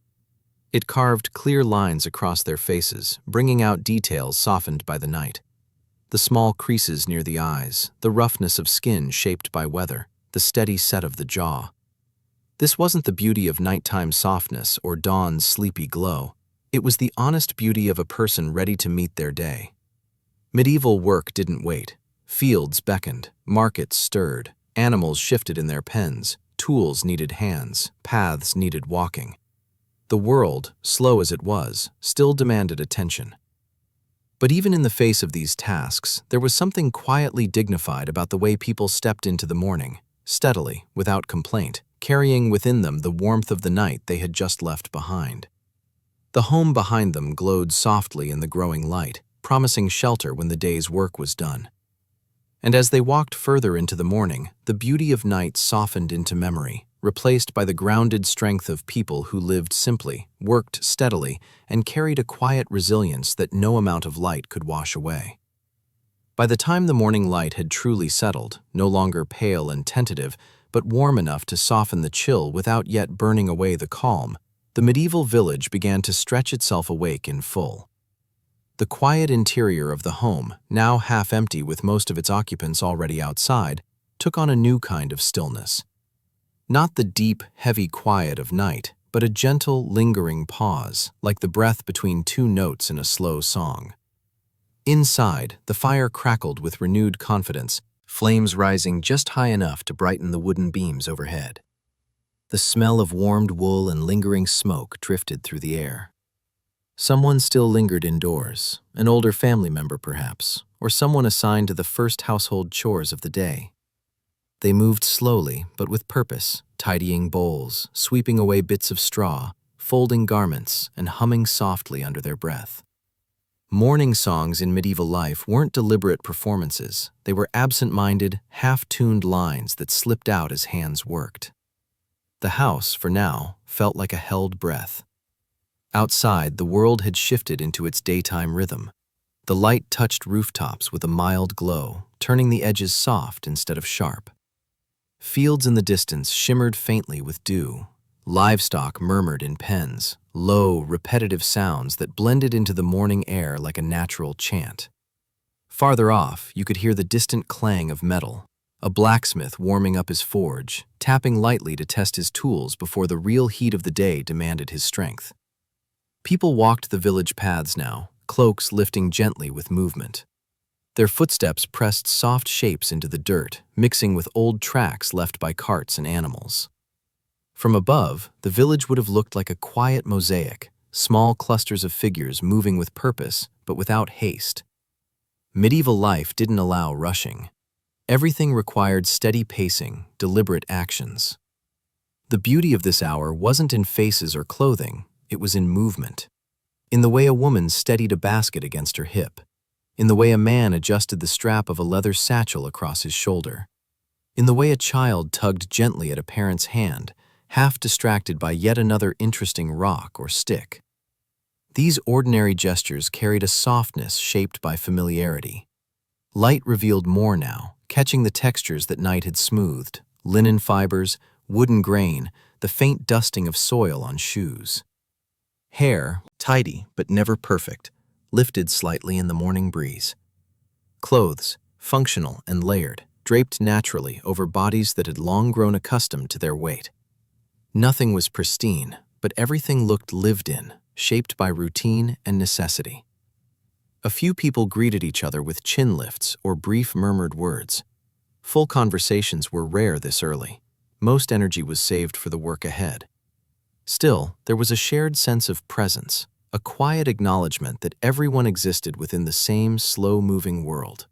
It carved clear lines across their faces, bringing out details softened by the night. The small creases near the eyes, the roughness of skin shaped by weather, the steady set of the jaw. This wasn't the beauty of nighttime softness or dawn's sleepy glow. It was the honest beauty of a person ready to meet their day. Medieval work didn't wait. Fields beckoned, markets stirred, animals shifted in their pens. Tools needed hands, paths needed walking. The world, slow as it was, still demanded attention. But even in the face of these tasks, there was something quietly dignified about the way people stepped into the morning, steadily, without complaint, carrying within them the warmth of the night they had just left behind. The home behind them glowed softly in the growing light, promising shelter when the day's work was done. And as they walked further into the morning, the beauty of night softened into memory, replaced by the grounded strength of people who lived simply, worked steadily, and carried a quiet resilience that no amount of light could wash away. By the time the morning light had truly settled, no longer pale and tentative, but warm enough to soften the chill without yet burning away the calm, the medieval village began to stretch itself awake in full. The quiet interior of the home, now half empty with most of its occupants already outside, took on a new kind of stillness. Not the deep, heavy quiet of night, but a gentle, lingering pause, like the breath between two notes in a slow song. Inside, the fire crackled with renewed confidence, flames rising just high enough to brighten the wooden beams overhead. The smell of warmed wool and lingering smoke drifted through the air. Someone still lingered indoors, an older family member perhaps, or someone assigned to the first household chores of the day. They moved slowly, but with purpose, tidying bowls, sweeping away bits of straw, folding garments, and humming softly under their breath. Morning songs in medieval life weren't deliberate performances. They were absent-minded, half-tuned lines that slipped out as hands worked. The house, for now, felt like a held breath. Outside, the world had shifted into its daytime rhythm. The light touched rooftops with a mild glow, turning the edges soft instead of sharp. Fields in the distance shimmered faintly with dew. Livestock murmured in pens, low, repetitive sounds that blended into the morning air like a natural chant. Farther off, you could hear the distant clang of metal, a blacksmith warming up his forge, tapping lightly to test his tools before the real heat of the day demanded his strength. People walked the village paths now, cloaks lifting gently with movement. Their footsteps pressed soft shapes into the dirt, mixing with old tracks left by carts and animals. From above, the village would have looked like a quiet mosaic, small clusters of figures moving with purpose, but without haste. Medieval life didn't allow rushing. Everything required steady pacing, deliberate actions. The beauty of this hour wasn't in faces or clothing, it was in movement. In the way a woman steadied a basket against her hip. In the way a man adjusted the strap of a leather satchel across his shoulder. In the way a child tugged gently at a parent's hand, half distracted by yet another interesting rock or stick. These ordinary gestures carried a softness shaped by familiarity. Light revealed more now, catching the textures that night had smoothed, linen fibers, wooden grain, the faint dusting of soil on shoes. Hair, tidy but never perfect, lifted slightly in the morning breeze. Clothes, functional and layered, draped naturally over bodies that had long grown accustomed to their weight. Nothing was pristine, but everything looked lived in, shaped by routine and necessity. A few people greeted each other with chin lifts or brief murmured words. Full conversations were rare this early. Most energy was saved for the work ahead. Still, there was a shared sense of presence, a quiet acknowledgement that everyone existed within the same slow-moving world.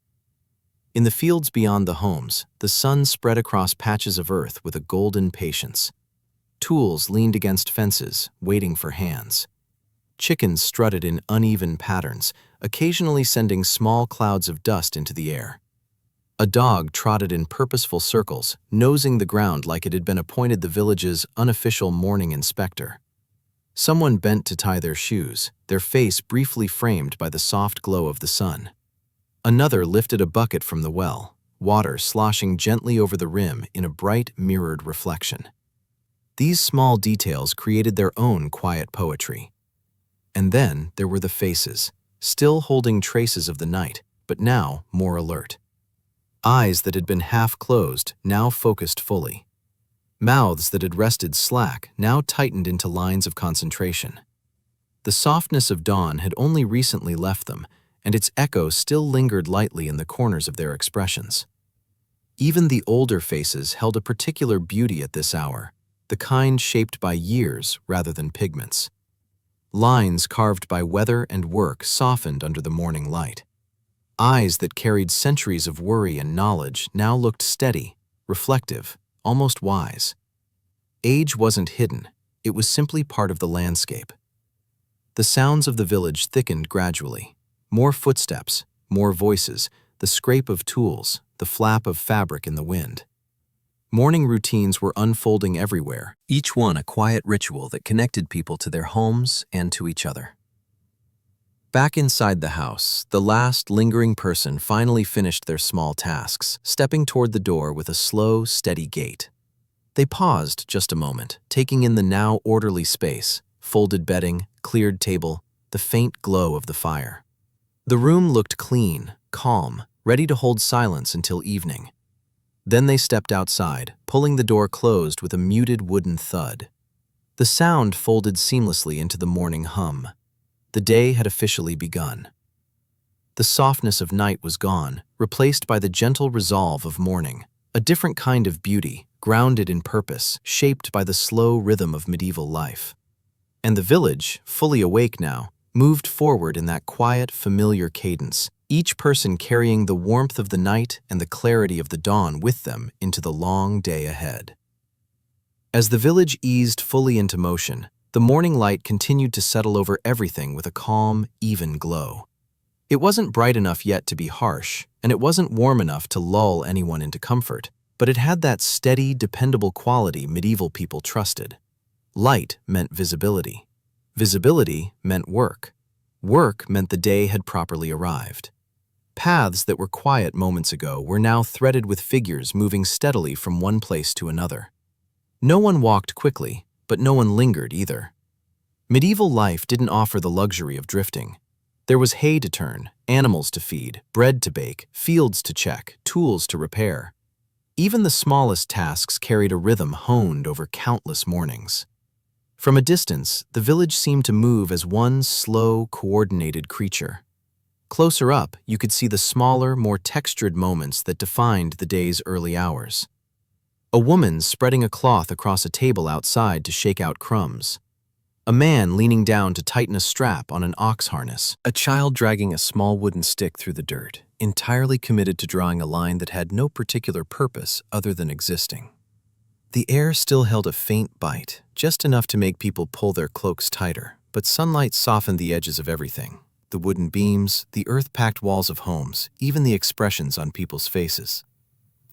In the fields beyond the homes, the sun spread across patches of earth with a golden patience. Tools leaned against fences, waiting for hands. Chickens strutted in uneven patterns, occasionally sending small clouds of dust into the air. A dog trotted in purposeful circles, nosing the ground like it had been appointed the village's unofficial morning inspector. Someone bent to tie their shoes, their face briefly framed by the soft glow of the sun. Another lifted a bucket from the well, water sloshing gently over the rim in a bright, mirrored reflection. These small details created their own quiet poetry. And then there were the faces, still holding traces of the night, but now more alert. Eyes that had been half closed, now focused fully. Mouths that had rested slack, now tightened into lines of concentration. The softness of dawn had only recently left them, and its echo still lingered lightly in the corners of their expressions. Even the older faces held a particular beauty at this hour, the kind shaped by years rather than pigments. Lines carved by weather and work softened under the morning light. Eyes that carried centuries of worry and knowledge now looked steady, reflective, almost wise. Age wasn't hidden, it was simply part of the landscape. The sounds of the village thickened gradually. More footsteps, more voices, the scrape of tools, the flap of fabric in the wind. Morning routines were unfolding everywhere, each one a quiet ritual that connected people to their homes and to each other. Back inside the house, the last lingering person finally finished their small tasks, stepping toward the door with a slow, steady gait. They paused just a moment, taking in the now orderly space, folded bedding, cleared table, the faint glow of the fire. The room looked clean, calm, ready to hold silence until evening. Then they stepped outside, pulling the door closed with a muted wooden thud. The sound folded seamlessly into the morning hum. The day had officially begun. The softness of night was gone, replaced by the gentle resolve of morning, a different kind of beauty, grounded in purpose, shaped by the slow rhythm of medieval life. And the village, fully awake now, moved forward in that quiet, familiar cadence, each person carrying the warmth of the night and the clarity of the dawn with them into the long day ahead. As the village eased fully into motion, the morning light continued to settle over everything with a calm, even glow. It wasn't bright enough yet to be harsh, and it wasn't warm enough to lull anyone into comfort, but it had that steady, dependable quality medieval people trusted. Light meant visibility. Visibility meant work. Work meant the day had properly arrived. Paths that were quiet moments ago were now threaded with figures moving steadily from one place to another. No one walked quickly, but no one lingered either. Medieval life didn't offer the luxury of drifting. There was hay to turn, animals to feed, bread to bake, fields to check, tools to repair. Even the smallest tasks carried a rhythm honed over countless mornings. From a distance, the village seemed to move as one slow, coordinated creature. Closer up, you could see the smaller, more textured moments that defined the day's early hours. A woman spreading a cloth across a table outside to shake out crumbs. A man leaning down to tighten a strap on an ox harness. A child dragging a small wooden stick through the dirt, entirely committed to drawing a line that had no particular purpose other than existing. The air still held a faint bite, just enough to make people pull their cloaks tighter, but sunlight softened the edges of everything. The wooden beams, the earth-packed walls of homes, even the expressions on people's faces.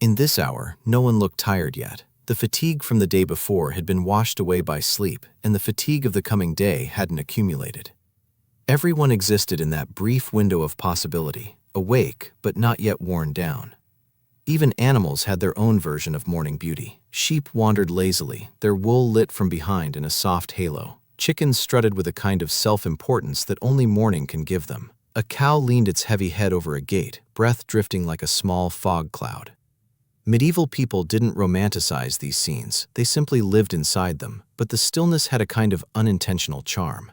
In this hour, no one looked tired yet. The fatigue from the day before had been washed away by sleep, and the fatigue of the coming day hadn't accumulated. Everyone existed in that brief window of possibility, awake but not yet worn down. Even animals had their own version of morning beauty. Sheep wandered lazily, their wool lit from behind in a soft halo. Chickens strutted with a kind of self-importance that only morning can give them. A cow leaned its heavy head over a gate, breath drifting like a small fog cloud. Medieval people didn't romanticize these scenes, they simply lived inside them, but the stillness had a kind of unintentional charm.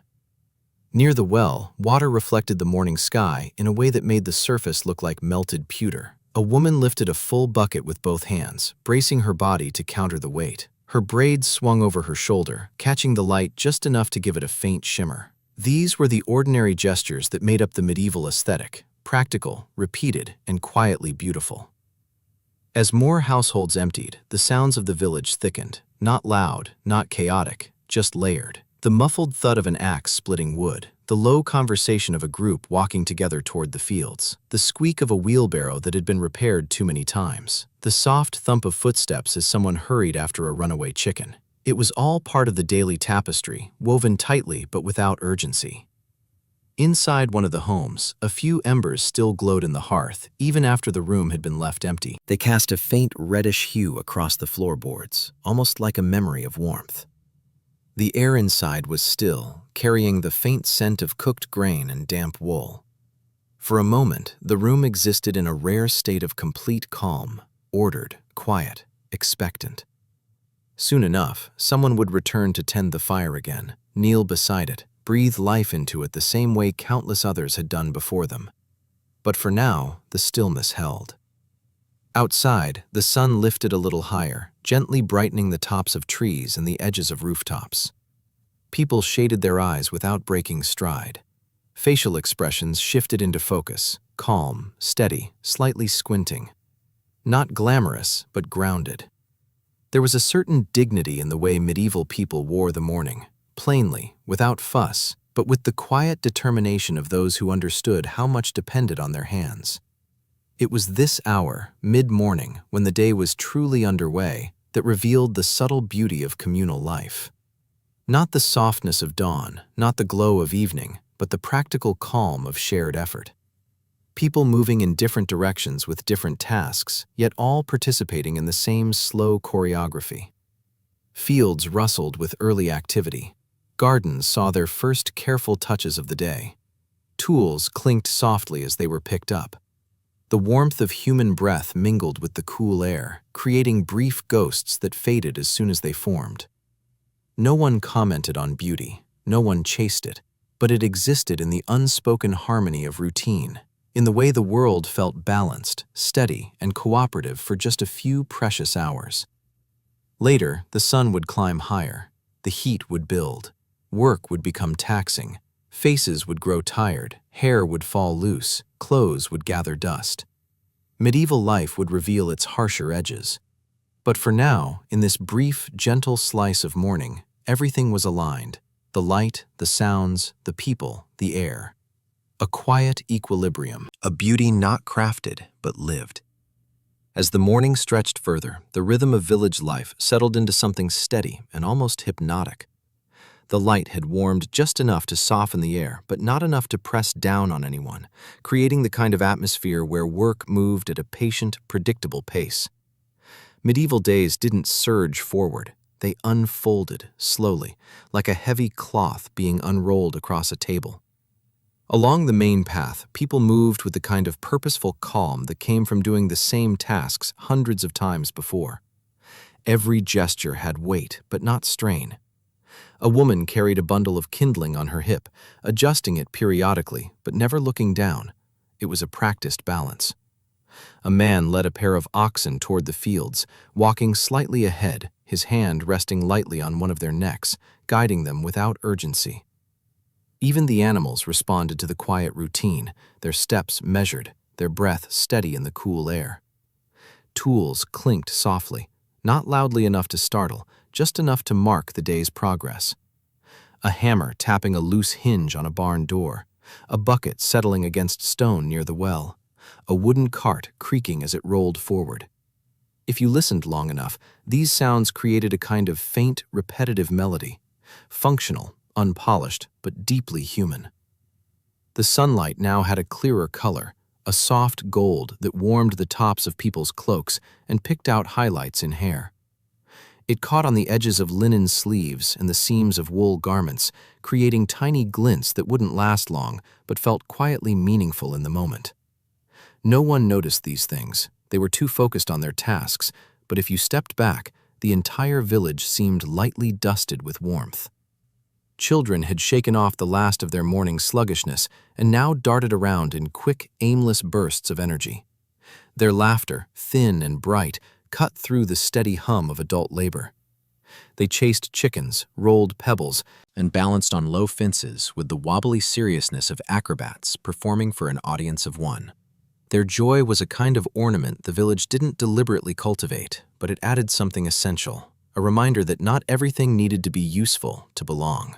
Near the well, water reflected the morning sky in a way that made the surface look like melted pewter. A woman lifted a full bucket with both hands, bracing her body to counter the weight. Her braids swung over her shoulder, catching the light just enough to give it a faint shimmer. These were the ordinary gestures that made up the medieval aesthetic, practical, repeated, and quietly beautiful. As more households emptied, the sounds of the village thickened, not loud, not chaotic, just layered. The muffled thud of an axe splitting wood, the low conversation of a group walking together toward the fields, the squeak of a wheelbarrow that had been repaired too many times, the soft thump of footsteps as someone hurried after a runaway chicken. It was all part of the daily tapestry, woven tightly but without urgency. Inside one of the homes, a few embers still glowed in the hearth, even after the room had been left empty. They cast a faint reddish hue across the floorboards, almost like a memory of warmth. The air inside was still, carrying the faint scent of cooked grain and damp wool. For a moment, the room existed in a rare state of complete calm, ordered, quiet, expectant. Soon enough, someone would return to tend the fire again, kneel beside it, breathe life into it the same way countless others had done before them. But for now, the stillness held. Outside, the sun lifted a little higher, gently brightening the tops of trees and the edges of rooftops. People shaded their eyes without breaking stride. Facial expressions shifted into focus, calm, steady, slightly squinting. Not glamorous, but grounded. There was a certain dignity in the way medieval people wore the morning, plainly, without fuss, but with the quiet determination of those who understood how much depended on their hands. It was this hour, mid-morning, when the day was truly underway, that revealed the subtle beauty of communal life. Not the softness of dawn, not the glow of evening, but the practical calm of shared effort. People moving in different directions with different tasks, yet all participating in the same slow choreography. Fields rustled with early activity. Gardens saw their first careful touches of the day. Tools clinked softly as they were picked up. The warmth of human breath mingled with the cool air, creating brief ghosts that faded as soon as they formed. No one commented on beauty, no one chased it, but it existed in the unspoken harmony of routine, in the way the world felt balanced, steady, and cooperative for just a few precious hours. Later, the sun would climb higher, the heat would build, work would become taxing, faces would grow tired, hair would fall loose, clothes would gather dust. Medieval life would reveal its harsher edges. But for now, in this brief, gentle slice of morning, everything was aligned. The light, the sounds, the people, the air. A quiet equilibrium, a beauty not crafted, but lived. As the morning stretched further, the rhythm of village life settled into something steady and almost hypnotic. The light had warmed just enough to soften the air, but not enough to press down on anyone, creating the kind of atmosphere where work moved at a patient, predictable pace. Medieval days didn't surge forward. They unfolded slowly, like a heavy cloth being unrolled across a table. Along the main path, people moved with the kind of purposeful calm that came from doing the same tasks hundreds of times before. Every gesture had weight, but not strain. A woman carried a bundle of kindling on her hip, adjusting it periodically, but never looking down. It was a practiced balance. A man led a pair of oxen toward the fields, walking slightly ahead, his hand resting lightly on one of their necks, guiding them without urgency. Even the animals responded to the quiet routine, their steps measured, their breath steady in the cool air. Tools clinked softly, not loudly enough to startle, just enough to mark the day's progress. A hammer tapping a loose hinge on a barn door, a bucket settling against stone near the well, a wooden cart creaking as it rolled forward. If you listened long enough, these sounds created a kind of faint, repetitive melody, functional, unpolished, but deeply human. The sunlight now had a clearer color, a soft gold that warmed the tops of people's cloaks and picked out highlights in hair. It caught on the edges of linen sleeves and the seams of wool garments, creating tiny glints that wouldn't last long but felt quietly meaningful in the moment. No one noticed these things. They were too focused on their tasks, but if you stepped back, the entire village seemed lightly dusted with warmth. Children had shaken off the last of their morning sluggishness and now darted around in quick, aimless bursts of energy. Their laughter, thin and bright, cut through the steady hum of adult labor. They chased chickens, rolled pebbles, and balanced on low fences with the wobbly seriousness of acrobats performing for an audience of one. Their joy was a kind of ornament the village didn't deliberately cultivate, but it added something essential, a reminder that not everything needed to be useful to belong.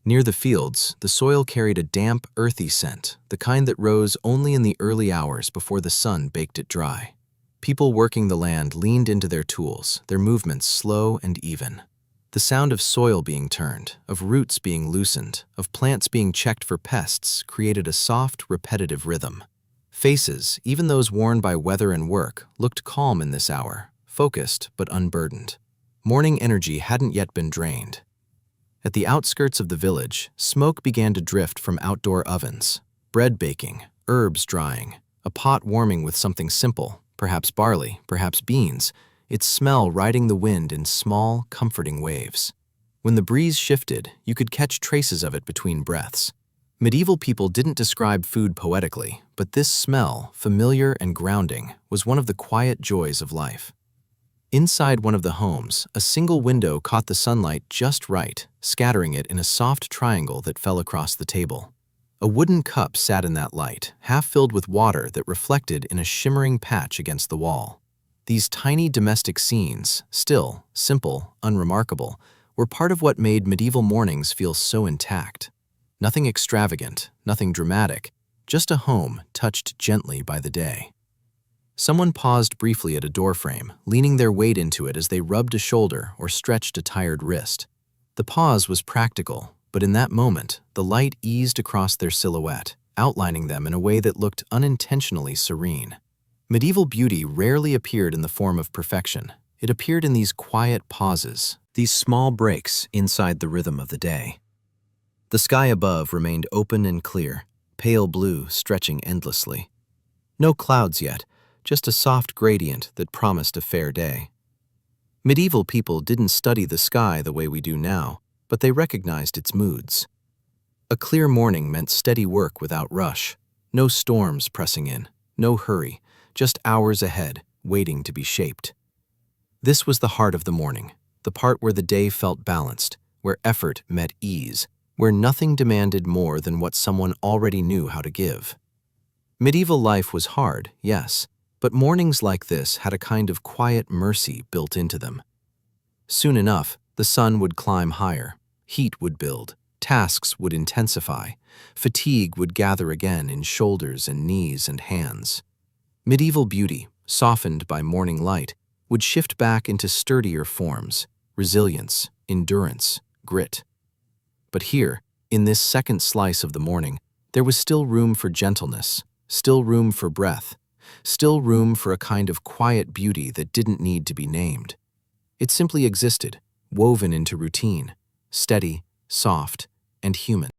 Near the fields, the soil carried a damp, earthy scent, the kind that rose only in the early hours before the sun baked it dry. People working the land leaned into their tools, their movements slow and even. The sound of soil being turned, of roots being loosened, of plants being checked for pests created a soft, repetitive rhythm. Faces, even those worn by weather and work, looked calm in this hour, focused but unburdened. Morning energy hadn't yet been drained. At the outskirts of the village, smoke began to drift from outdoor ovens, bread baking, herbs drying, a pot warming with something simple, perhaps barley, perhaps beans, its smell riding the wind in small, comforting waves. When the breeze shifted, you could catch traces of it between breaths. Medieval people didn't describe food poetically, but this smell, familiar and grounding, was one of the quiet joys of life. Inside one of the homes, a single window caught the sunlight just right, scattering it in a soft triangle that fell across the table. A wooden cup sat in that light, half filled with water that reflected in a shimmering patch against the wall. These tiny domestic scenes, still, simple, unremarkable, were part of what made medieval mornings feel so intact. Nothing extravagant, nothing dramatic, just a home touched gently by the day. Someone paused briefly at a doorframe, leaning their weight into it as they rubbed a shoulder or stretched a tired wrist. The pause was practical, but in that moment, the light eased across their silhouette, outlining them in a way that looked unintentionally serene. Medieval beauty rarely appeared in the form of perfection. It appeared in these quiet pauses, these small breaks inside the rhythm of the day. The sky above remained open and clear, pale blue stretching endlessly. No clouds yet, just a soft gradient that promised a fair day. Medieval people didn't study the sky the way we do now, but they recognized its moods. A clear morning meant steady work without rush, no storms pressing in, no hurry, just hours ahead, waiting to be shaped. This was the heart of the morning, the part where the day felt balanced, where effort met ease, where nothing demanded more than what someone already knew how to give. Medieval life was hard, yes, but mornings like this had a kind of quiet mercy built into them. Soon enough, the sun would climb higher, heat would build, tasks would intensify, fatigue would gather again in shoulders and knees and hands. Medieval beauty, softened by morning light, would shift back into sturdier forms, resilience, endurance, grit. But here, in this second slice of the morning, there was still room for gentleness, still room for breath, still room for a kind of quiet beauty that didn't need to be named. It simply existed, woven into routine, steady, soft, and human.